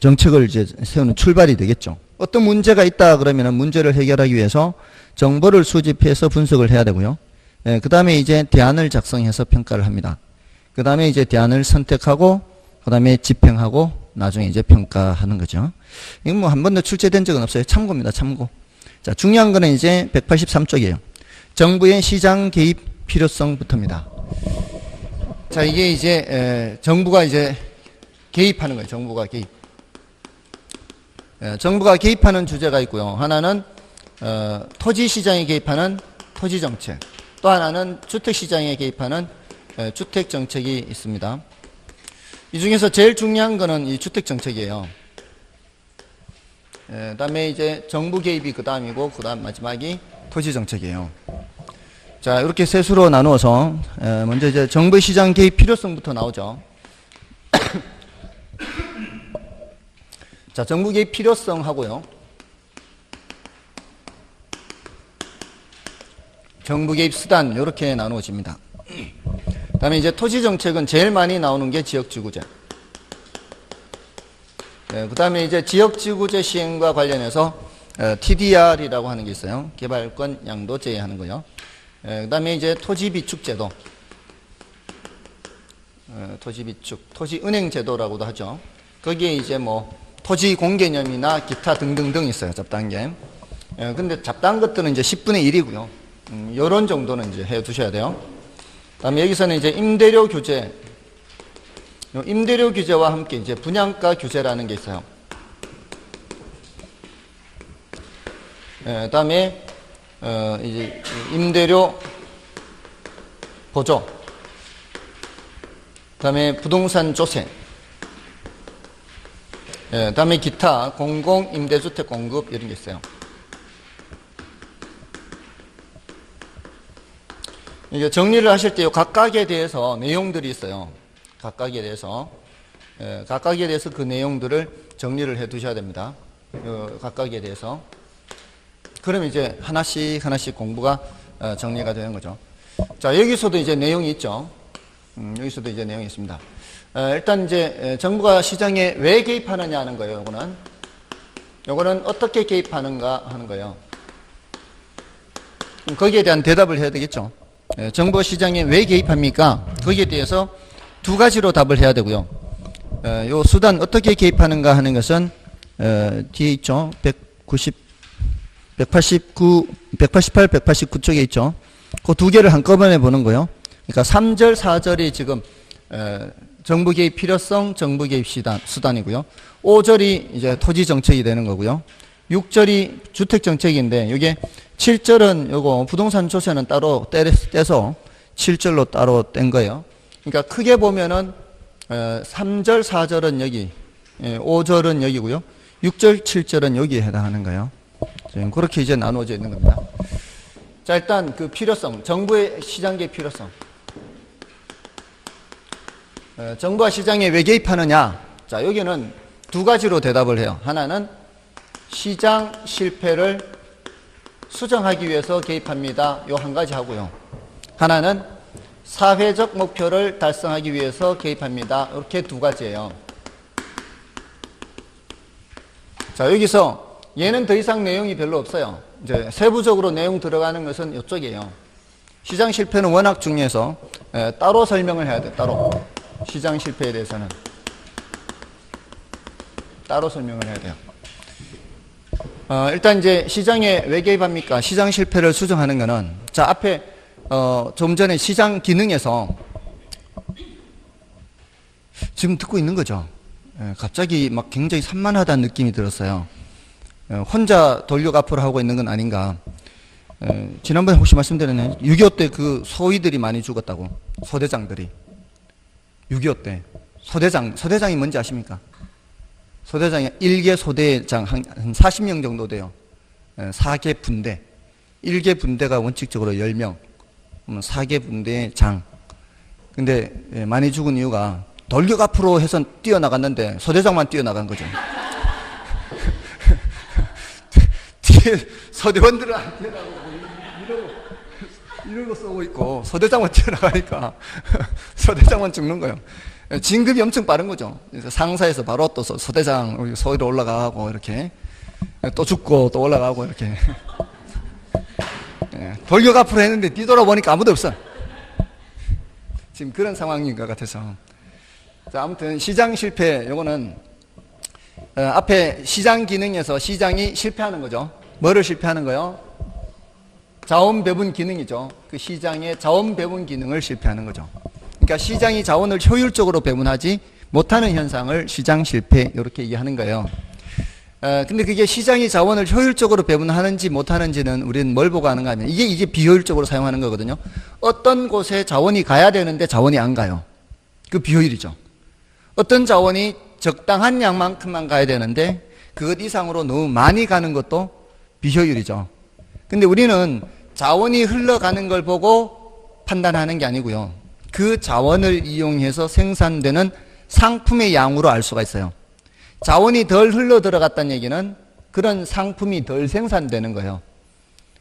정책을 이제 세우는 출발이 되겠죠. 어떤 문제가 있다 그러면은 문제를 해결하기 위해서 정보를 수집해서 분석을 해야 되고요. 그 다음에 이제 대안을 작성해서 평가를 합니다. 그 다음에 이제 대안을 선택하고, 그 다음에 집행하고, 나중에 이제 평가하는 거죠. 이건 뭐 한 번도 출제된 적은 없어요. 참고입니다. 참고. 자, 중요한 거는 이제 183쪽이에요. 정부의 시장 개입 필요성부터입니다. 자, 이게 이제 정부가 이제 개입하는 거예요. 정부가 개입. 정부가 개입하는 주제가 있고요. 하나는 토지 시장에 개입하는 토지 정책. 또 하나는 주택 시장에 개입하는 주택 정책이 있습니다. 이 중에서 제일 중요한 거는 이 주택 정책이에요. 그다음에 이제 정부 개입이 그 다음이고, 그 다음 마지막이 토지 정책이에요. 자, 이렇게 세 수로 나누어서 먼저 이제 정부 시장 개입 필요성부터 나오죠. 자, 정부 개입 필요성 하고요. 정부 개입 수단 이렇게 나누어집니다. 그다음에 이제 토지 정책은 제일 많이 나오는 게 지역지구제. 그다음에 이제 지역지구제 시행과 관련해서 TDR이라고 하는 게 있어요. 개발권 양도 제외하는 거요. 그다음에 이제 토지비축제도, 토지비축, 토지은행제도라고도 하죠. 거기에 이제 뭐 토지 공개념이나 기타 등등등 있어요. 잡다한 게. 근데 잡다한 것들은 이제 10분의 1이고요. 요런 정도는 이제 해 두셔야 돼요. 그다음에 여기서는 이제 임대료 규제, 임대료 규제와 함께 이제 분양가 규제라는 게 있어요. 그다음에 이제 임대료 보조, 그다음에 부동산 조세, 그다음에 기타 공공 임대주택 공급 이런 게 있어요. 이게 정리를 하실 때 각각에 대해서 내용들이 있어요. 각각에 대해서. 각각에 대해서 그 내용들을 정리를 해 두셔야 됩니다. 각각에 대해서. 그러면 이제 하나씩 공부가 정리가 되는 거죠. 자, 여기서도 이제 내용이 있죠. 여기서도 이제 내용이 있습니다. 일단 이제 정부가 시장에 왜 개입하느냐 하는 거예요. 요거는 어떻게 개입하는가 하는 거예요. 거기에 대한 대답을 해야 되겠죠. 정부가 시장에 왜 개입합니까? 거기에 대해서 두 가지로 답을 해야 되고요. 요 수단 어떻게 개입하는가 하는 것은 뒤에 있죠. 188, 189쪽에 있죠. 그 두 개를 한꺼번에 보는 거예요. 그러니까 3절, 4절이 지금 정부 개입 필요성, 정부 개입 수단이고요. 5절이 이제 토지 정책이 되는 거고요. 6절이 주택 정책인데 이게 7절은 요거 부동산 조세는 따로 떼서 7절로 따로 뗀 거예요. 그러니까 크게 보면은 3절, 4절은 여기, 5절은 여기고요. 6절, 7절은 여기에 해당하는 거예요. 지금 그렇게 이제 나누어져 있는 겁니다. 자, 일단 그 필요성, 정부의 시장 개입 필요성. 정부가 시장에 왜 개입하느냐? 자, 여기는 두 가지로 대답을 해요. 하나는 시장 실패를 수정하기 위해서 개입합니다. 요 한 가지 하고요. 하나는 사회적 목표를 달성하기 위해서 개입합니다. 이렇게 두 가지예요. 자, 여기서 얘는 더 이상 내용이 별로 없어요. 이제 세부적으로 내용 들어가는 것은 이쪽이에요. 시장 실패는 워낙 중요해서 따로 설명을 해야 돼요. 따로. 시장 실패에 대해서는 따로 설명을 해야 돼요. 일단 이제 시장에 왜 개입합니까? 시장 실패를 수정하는 거는, 자, 앞에 좀 전에 시장 기능에서 지금 듣고 있는 거죠. 갑자기 막 굉장히 산만하다는 느낌이 들었어요. 혼자 돌격 앞으로 하고 있는 건 아닌가. 지난번에 혹시 말씀드렸나요? 6.25 때 그 소위들이 많이 죽었다고. 소대장들이. 6.25 때. 소대장이 뭔지 아십니까? 소대장이 1개 소대장 한 40명 정도 돼요. 4개 분대. 1개 분대가 원칙적으로 10명. 4개 분대의 장. 근데 많이 죽은 이유가 돌격 앞으로 해서 뛰어나갔는데 소대장만 뛰어나간 거죠. 뒤에 소대원들은 안 뛰어나가고 이러고 쏘고 있고 소대장만 뛰어나가니까 소대장만 죽는 거예요. 진급이 엄청 빠른 거죠. 그래서 상사에서 바로 또 소대장 소위로 올라가고 이렇게 또 죽고 또 올라가고 이렇게 돌격 앞으로 했는데 뒤돌아보니까 아무도 없어. 지금 그런 상황인 것 같아서. 자, 아무튼 시장 실패, 요거는 앞에 시장 기능에서 시장이 실패하는 거죠. 뭐를 실패하는 거요? 자원 배분 기능이죠. 그 시장의 자원 배분 기능을 실패하는 거죠. 그러니까 시장이 자원을 효율적으로 배분하지 못하는 현상을 시장 실패, 이렇게 얘기하는 거예요. 근데 그게 시장이 자원을 효율적으로 배분하는지 못하는지는 우리는 뭘 보고 하는가 하면 이게 비효율적으로 사용하는 거거든요. 어떤 곳에 자원이 가야 되는데 자원이 안 가요. 그 비효율이죠. 어떤 자원이 적당한 양만큼만 가야 되는데 그것 이상으로 너무 많이 가는 것도 비효율이죠. 근데 우리는 자원이 흘러가는 걸 보고 판단하는 게 아니고요. 그 자원을 이용해서 생산되는 상품의 양으로 알 수가 있어요. 자원이 덜 흘러 들어갔다는 얘기는 그런 상품이 덜 생산되는 거예요.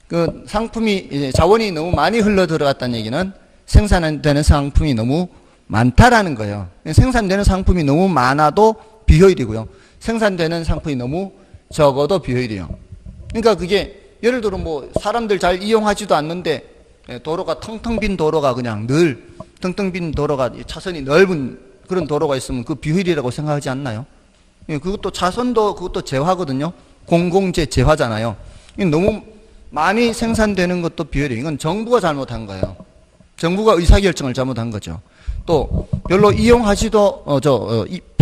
그 상품이 이제 자원이 너무 많이 흘러 들어갔다는 얘기는 생산되는 상품이 너무 많다라는 거예요. 생산되는 상품이 너무 많아도 비효율이고요. 생산되는 상품이 너무 적어도 비효율이에요. 그러니까 그게 예를 들어 뭐 사람들 잘 이용하지도 않는데 도로가 텅텅 빈 도로가 그냥 늘 텅텅 빈 도로가 차선이 넓은 그런 도로가 있으면 그 비효율이라고 생각하지 않나요? 그것도 차선도 그것도 재화거든요. 공공재 재화잖아요. 너무 많이 생산되는 것도 비효율이에요. 이건 정부가 잘못한 거예요. 정부가 의사결정을 잘못한 거죠. 또 별로 이용하지도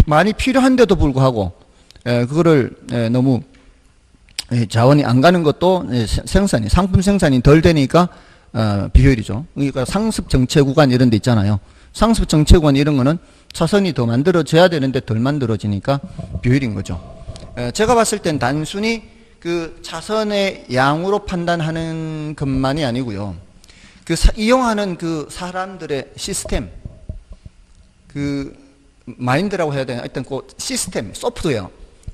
많이 필요한데도 불구하고 그거를 너무 자원이 안 가는 것도 생산이 상품 생산이 덜 되니까 비효율이죠. 그러니까 상습 정체 구간 이런 데 있잖아요. 상습 정체 구간 이런 거는 차선이 더 만들어져야 되는데 덜 만들어지니까 비효율인 거죠. 제가 봤을 땐 단순히 그 차선의 양으로 판단하는 것만이 아니고요. 그 이용하는 그 사람들의 시스템, 그 마인드라고 해야 되나? 하여튼 그 시스템, 소프트웨어.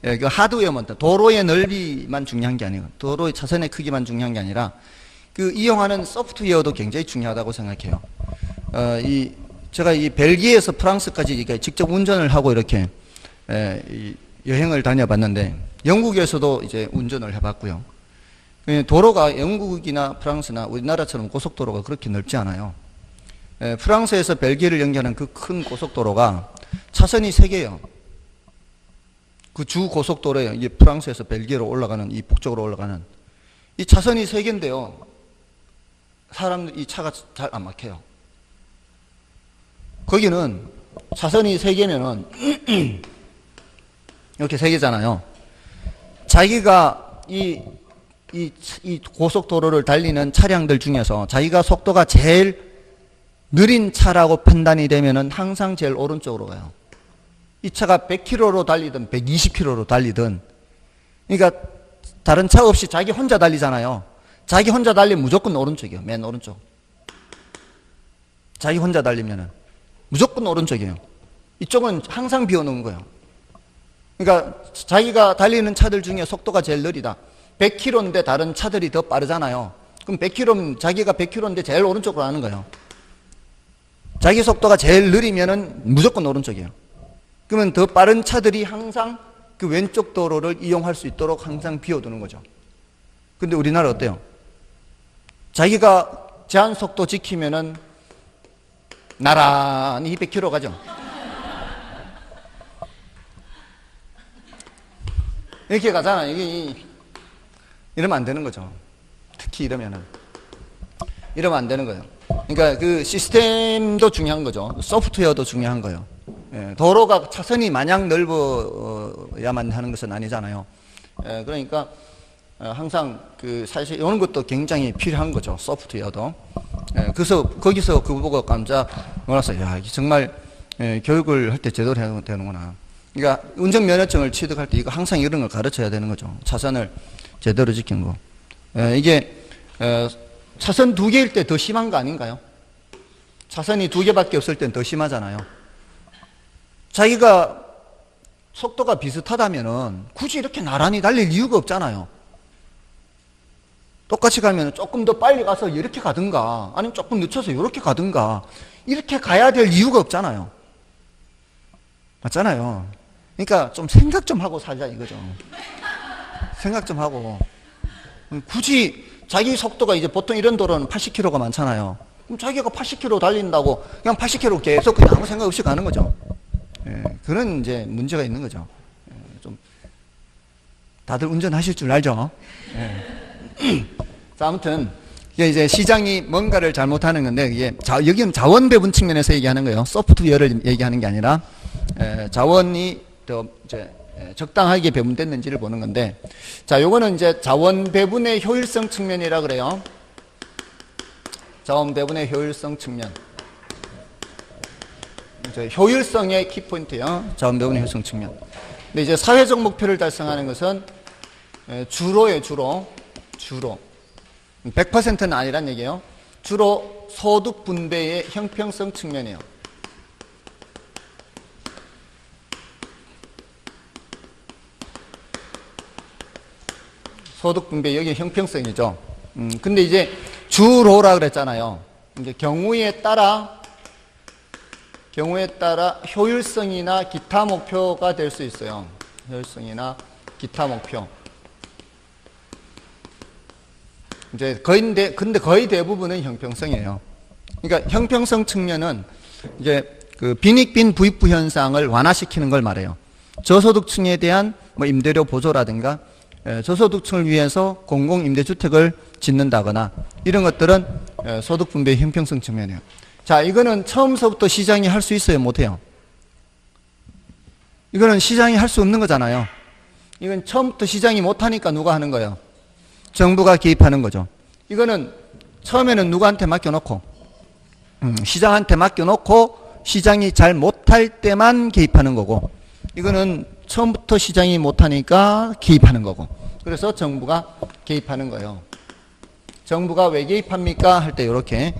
예, 그 하드웨어만, 도로의 넓이만 중요한 게 아니고, 도로의 차선의 크기만 중요한 게 아니라, 그 이용하는 소프트웨어도 굉장히 중요하다고 생각해요. 제가 이 벨기에에서 프랑스까지 직접 운전을 하고 이렇게, 이 여행을 다녀봤는데, 영국에서도 이제 운전을 해봤고요. 도로가 영국이나 프랑스나 우리나라처럼 고속도로가 그렇게 넓지 않아요. 프랑스에서 벨기에를 연결하는 그 큰 고속도로가 차선이 3개예요. 그 주 고속도로에 이제 프랑스에서 벨기에로 올라가는 이 북쪽으로 올라가는 이 차선이 3개인데요. 이 차가 잘 안 막혀요. 거기는 차선이 3개면은 이렇게 3개잖아요. 자기가 이 고속도로를 달리는 차량들 중에서 자기가 속도가 제일 느린 차라고 판단이 되면은 항상 제일 오른쪽으로 가요. 이 차가 100km로 달리든 120km로 달리든, 그러니까 다른 차 없이 자기 혼자 달리잖아요. 자기 혼자 달리면 무조건 오른쪽이에요. 맨 오른쪽. 자기 혼자 달리면은 무조건 오른쪽이에요. 이쪽은 항상 비워놓은 거예요. 그러니까 자기가 달리는 차들 중에 속도가 제일 느리다. 100km인데 다른 차들이 더 빠르잖아요. 그럼 100km면 자기가 100km인데 제일 오른쪽으로 가는 거예요. 자기 속도가 제일 느리면은 무조건 오른쪽이에요. 그러면 더 빠른 차들이 항상 그 왼쪽 도로를 이용할 수 있도록 항상 비워두는 거죠. 근데 우리나라 어때요? 자기가 제한 속도 지키면은 나란히 200km 가죠. 이렇게 가잖아요. 이러면 안 되는 거죠. 특히 이러면 안 되는 거예요. 그러니까 그 시스템도 중요한 거죠. 소프트웨어도 중요한 거예요. 예, 도로가 차선이 마냥 넓어야만 하는 것은 아니잖아요. 예, 그러니까 항상 그 사실 이런 것도 굉장히 필요한 거죠. 소프트웨어도. 예, 그래서 거기서 그거 보고 깜짝 놀랐어요. 야, 정말 교육을 할 때 제대로 해야 되는구나. 그러니까 운전면허증을 취득할 때 이거 항상 이런 걸 가르쳐야 되는 거죠. 차선을 제대로 지키는 거. 이게 차선 2개일 때 더 심한 거 아닌가요? 차선이 2개밖에 없을 땐 더 심하잖아요. 자기가 속도가 비슷하다면은 굳이 이렇게 나란히 달릴 이유가 없잖아요. 똑같이 가면 조금 더 빨리 가서 이렇게 가든가 아니면 조금 늦춰서 이렇게 가든가 이렇게 가야 될 이유가 없잖아요. 맞잖아요. 그러니까 좀 생각 좀 하고 살자 이거죠. 생각 좀 하고. 굳이 자기 속도가 이제 보통 이런 도로는 80km가 많잖아요. 그럼 자기가 80km 달린다고 그냥 80km 계속 그냥 아무 생각 없이 가는 거죠. 예, 그런 이제 문제가 있는 거죠. 예, 좀 다들 운전하실 줄 알죠? 예. 자, 아무튼 이제 시장이 뭔가를 잘못하는 건데 이게 여기는 자원 배분 측면에서 얘기하는 거예요. 소프트웨어를 얘기하는 게 아니라 자원이 더 이제 적당하게 배분됐는지를 보는 건데, 자, 요거는 이제 자원 배분의 효율성 측면이라 그래요. 자원 배분의 효율성 측면. 이제 효율성의 키포인트요. 자원 배분의 효율성 측면. 근데 이제 사회적 목표를 달성하는 것은 주로예요, 주로. 100%는 아니란 얘기예요. 주로 소득 분배의 형평성 측면이에요. 소득 분배 여기 형평성이죠. 근데 이제 주로라 그랬잖아요. 이제 경우에 따라 효율성이나 기타 목표가 될 수 있어요. 효율성이나 기타 목표. 이제 근데 거의 대부분은 형평성이에요. 그러니까 형평성 측면은 이제 그 빈익빈 부익부 현상을 완화시키는 걸 말해요. 저소득층에 대한 뭐 임대료 보조라든가 저소득층을 위해서 공공임대주택을 짓는다거나 이런 것들은 소득 분배의 형평성 측면이에요. 자, 이거는 처음서부터 시장이 할 수 있어요, 못해요? 이거는 시장이 할 수 없는 거잖아요. 이건 처음부터 시장이 못하니까 누가 하는 거예요? 정부가 개입하는 거죠. 이거는 처음에는 누구한테 맡겨놓고 시장한테 맡겨놓고 시장이 잘 못할 때만 개입하는 거고, 이거는 처음부터 시장이 못하니까 개입하는 거고, 그래서 정부가 개입하는 거예요. 정부가 왜 개입합니까? 할 때 이렇게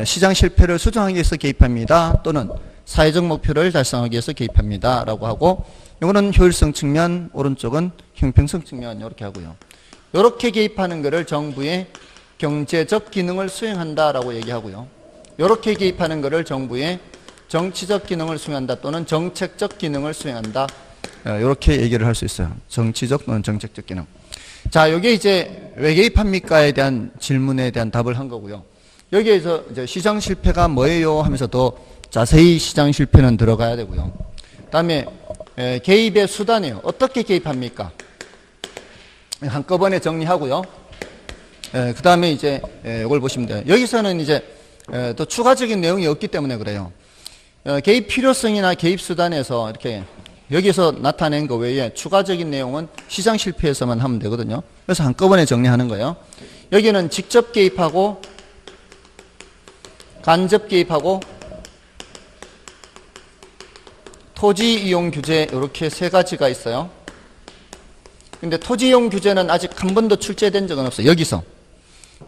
시장 실패를 수정하기 위해서 개입합니다. 또는 사회적 목표를 달성하기 위해서 개입합니다. 라고 하고, 이거는 효율성 측면, 오른쪽은 형평성 측면, 이렇게 하고요. 이렇게 개입하는 것을 정부의 경제적 기능을 수행한다라고 얘기하고요. 이렇게 개입하는 것을 정부의 정치적 기능을 수행한다 또는 정책적 기능을 수행한다. 이렇게 얘기를 할 수 있어요. 정치적 또는 정책적 기능. 자, 여기에 이제 왜 개입합니까에 대한 질문에 대한 답을 한 거고요. 여기에서 이제 시장 실패가 뭐예요 하면서 더 자세히 시장 실패는 들어가야 되고요. 다음에 개입의 수단이에요. 어떻게 개입합니까? 한꺼번에 정리하고요. 그 다음에 이제 이걸 보시면 돼요. 여기서는 이제 또 추가적인 내용이 없기 때문에 그래요. 개입 필요성이나 개입 수단에서 이렇게 여기서 나타낸 거 외에 추가적인 내용은 시장 실패에서만 하면 되거든요. 그래서 한꺼번에 정리하는 거예요. 여기는 직접 개입하고 간접 개입하고 토지 이용 규제 이렇게 세 가지가 있어요. 근데 토지 이용 규제는 아직 한 번도 출제된 적은 없어요. 여기서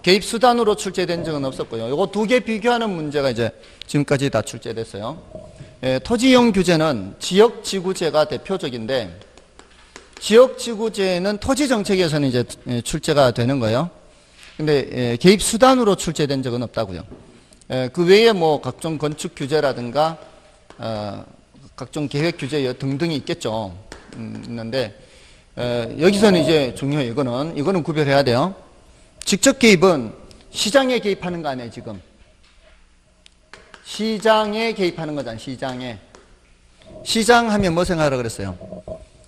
개입 수단으로 출제된 적은 없었고요. 이거 두 개 비교하는 문제가 이제 지금까지 다 출제됐어요. 토지 이용 규제는 지역지구제가 대표적인데, 지역지구제는 토지정책에서는 이제 출제가 되는 거예요. 근데 개입 수단으로 출제된 적은 없다고요. 그 외에 뭐 각종 건축 규제라든가 각종 계획 규제 등등이 있겠죠. 있는데 여기서는 이제 중요해요. 이거는 구별해야 돼요. 직접 개입은 시장에 개입하는 거 아니에요, 지금. 시장에 개입하는 거잖아요, 시장에. 시장 하면 뭐 생각하라 그랬어요?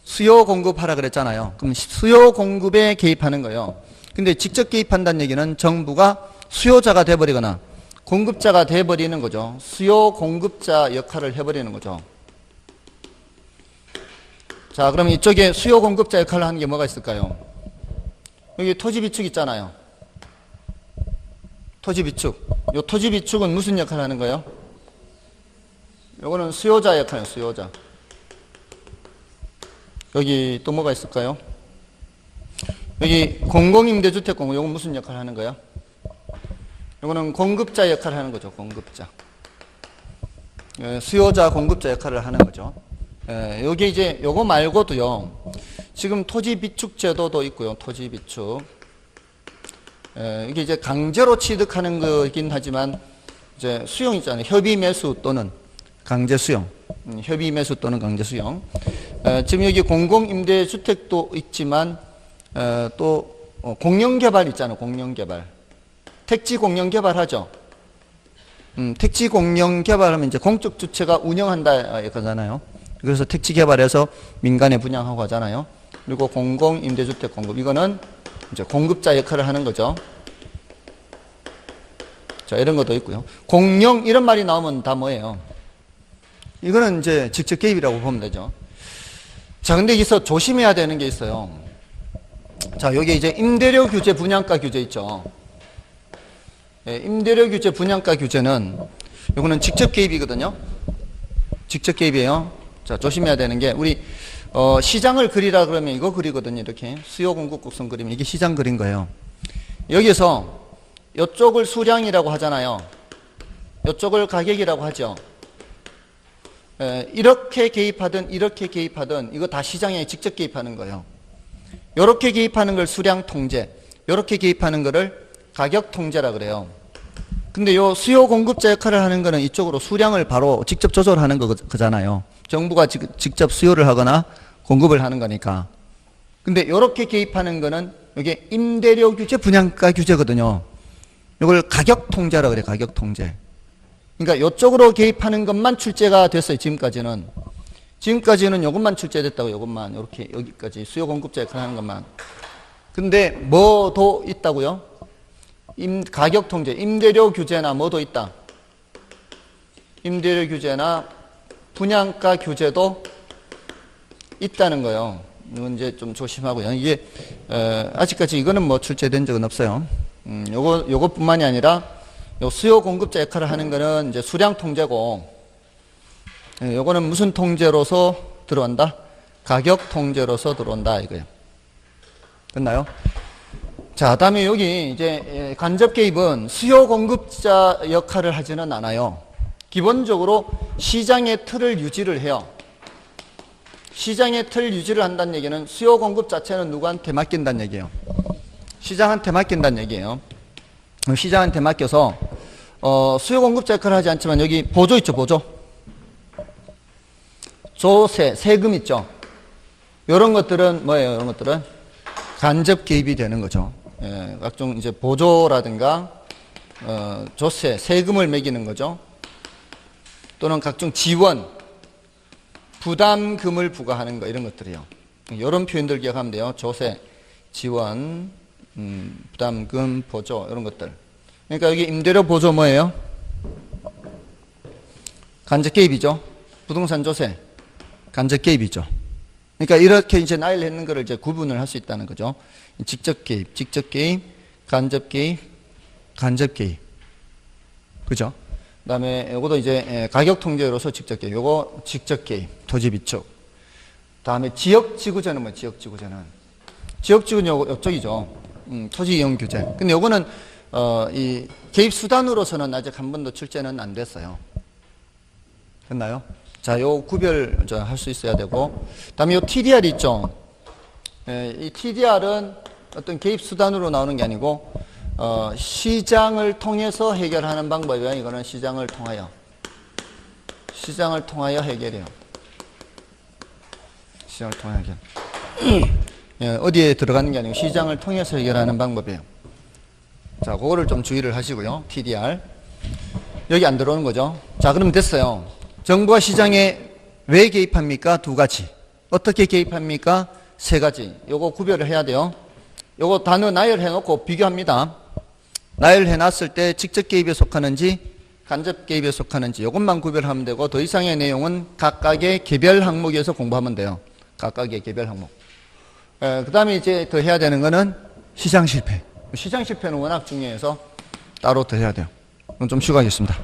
수요 공급하라 그랬잖아요. 그럼 수요 공급에 개입하는 거예요. 근데 직접 개입한다는 얘기는 정부가 수요자가 돼버리거나 공급자가 돼버리는 거죠. 수요 공급자 역할을 해버리는 거죠. 자, 그럼 이쪽에 수요 공급자 역할을 하는 게 뭐가 있을까요? 여기 토지 비축 있잖아요. 토지 비축. 요 토지 비축은 무슨 역할을 하는 거예요? 요거는 수요자 역할이에요, 수요자. 여기 또 뭐가 있을까요? 여기 공공임대주택 공급, 요건 무슨 역할을 하는 거예요? 요거는 공급자 역할을 하는 거죠, 공급자. 수요자, 공급자 역할을 하는 거죠. 여기 이제 요거 말고도요, 지금 토지 비축 제도도 있고요, 토지 비축. 이게 이제 강제로 취득하는 거긴 하지만, 이제 수용 있잖아요. 협의 매수 또는 강제 수용. 협의 매수 또는 강제 수용. 지금 여기 공공임대주택도 있지만, 또, 공영개발 있잖아요. 공영개발. 택지 공영개발 하죠. 택지 공영개발하면 이제 공적 주체가 운영한다 이거잖아요. 그래서 택지 개발해서 민간에 분양하고 하잖아요. 그리고 공공임대주택 공급. 이거는 이제 공급자 역할을 하는 거죠. 자, 이런 것도 있고요. 공영 이런 말이 나오면 다 뭐예요? 이거는 이제 직접 개입이라고 보면 되죠. 자, 근데 여기서 조심해야 되는 게 있어요. 자, 여기 이제 임대료 규제, 분양가 규제 있죠. 임대료 규제, 분양가 규제는 이거는 직접 개입이거든요. 직접 개입이에요. 자, 조심해야 되는 게 우리 시장을 그리라 그러면 이거 그리거든요. 이렇게 수요 공급 곡선 그리면 이게 시장 그린 거예요. 여기서 이쪽을 수량이라고 하잖아요. 이쪽을 가격이라고 하죠. 이렇게 개입하든 이렇게 개입하든 이거 다 시장에 직접 개입하는 거예요. 이렇게 개입하는 걸 수량 통제, 이렇게 개입하는 거를 가격 통제라 그래요. 근데 요 수요 공급자 역할을 하는 거는 이쪽으로 수량을 바로 직접 조절하는 거잖아요. 정부가 직접 수요를 하거나 공급을 하는 거니까. 근데 이렇게 개입하는 거는 이게 임대료 규제, 분양가 규제거든요. 이걸 가격 통제라 그래요. 가격 통제. 그러니까 이쪽으로 개입하는 것만 출제가 됐어요. 지금까지는 이것만 출제됐다고. 이것만 이렇게 여기까지 수요 공급자 역할을 하는 것만. 근데 뭐 더 있다고요? 가격 통제, 임대료 규제나 뭐도 있다. 임대료 규제나 분양가 규제도 있다는 거예요. 이건 이제 좀 조심하고요. 이게 아직까지 이거는 뭐 출제된 적은 없어요. 요것뿐만이 아니라 요 수요 공급자 역할을 하는 거는 이제 수량 통제고, 요거는 무슨 통제로서 들어온다? 가격 통제로서 들어온다 이거예요. 됐나요? 자, 다음에 여기 이제 간접 개입은 수요 공급자 역할을 하지는 않아요. 기본적으로 시장의 틀을 유지를 해요. 시장의 틀 유지를 한다는 얘기는 수요 공급 자체는 누구한테 맡긴다는 얘기예요. 시장한테 맡긴다는 얘기예요. 시장한테 맡겨서 수요 공급 체크를 하지 않지만 여기 보조 있죠, 보조. 조세, 세금 있죠. 이런 것들은 뭐예요? 이런 것들은 간접 개입이 되는 거죠. 예, 각종 이제 보조라든가 조세, 세금을 매기는 거죠. 또는 각종 지원, 부담금을 부과하는 거 이런 것들이요. 이런 표현들 기억하면 돼요. 조세, 지원, 부담금, 보조 이런 것들. 그러니까 여기 임대료 보조 뭐예요? 간접 개입이죠. 부동산 조세, 간접 개입이죠. 그러니까 이렇게 이제 나열을 했는 거를 이제 구분을 할 수 있다는 거죠. 직접 개입, 간접 개입, 간접 개입. 그죠? 그 다음에 요것도 이제 가격 통계로서 직접 개입. 요거 직접 개입, 토지 비축. 다음에 지역지구제는 뭐예요? 지역지구제는. 지역지구는 요쪽이죠. 토지 이용 규제. 근데 요거는, 이 개입 수단으로서는 아직 한 번도 출제는 안 됐어요. 됐나요? 자, 요 구별 할 수 있어야 되고. 다음에 요 TDR 있죠. 이 TDR은 어떤 개입 수단으로 나오는 게 아니고, 시장을 통해서 해결하는 방법이야. 이거는 시장을 통하여 해결해요. 시장을 통하여 해결. 어디에 들어가는 게 아니고 시장을 통해서 해결하는 방법이에요. 자, 그거를 좀 주의를 하시고요. TDR. 여기 안 들어오는 거죠. 자, 그럼 됐어요. 정부가 시장에 왜 개입합니까? 두 가지. 어떻게 개입합니까? 세 가지. 요거 구별을 해야 돼요. 요거 단어 나열해 놓고 비교합니다. 나열해 놨을 때 직접 개입에 속하는지 간접 개입에 속하는지 요것만 구별하면 되고 더 이상의 내용은 각각의 개별 항목에서 공부하면 돼요. 각각의 개별 항목. 그 다음에 이제 더 해야 되는 거는 시장 실패. 시장 실패는 워낙 중요해서 따로 더 해야 돼요. 그럼 좀 쉬고 가겠습니다.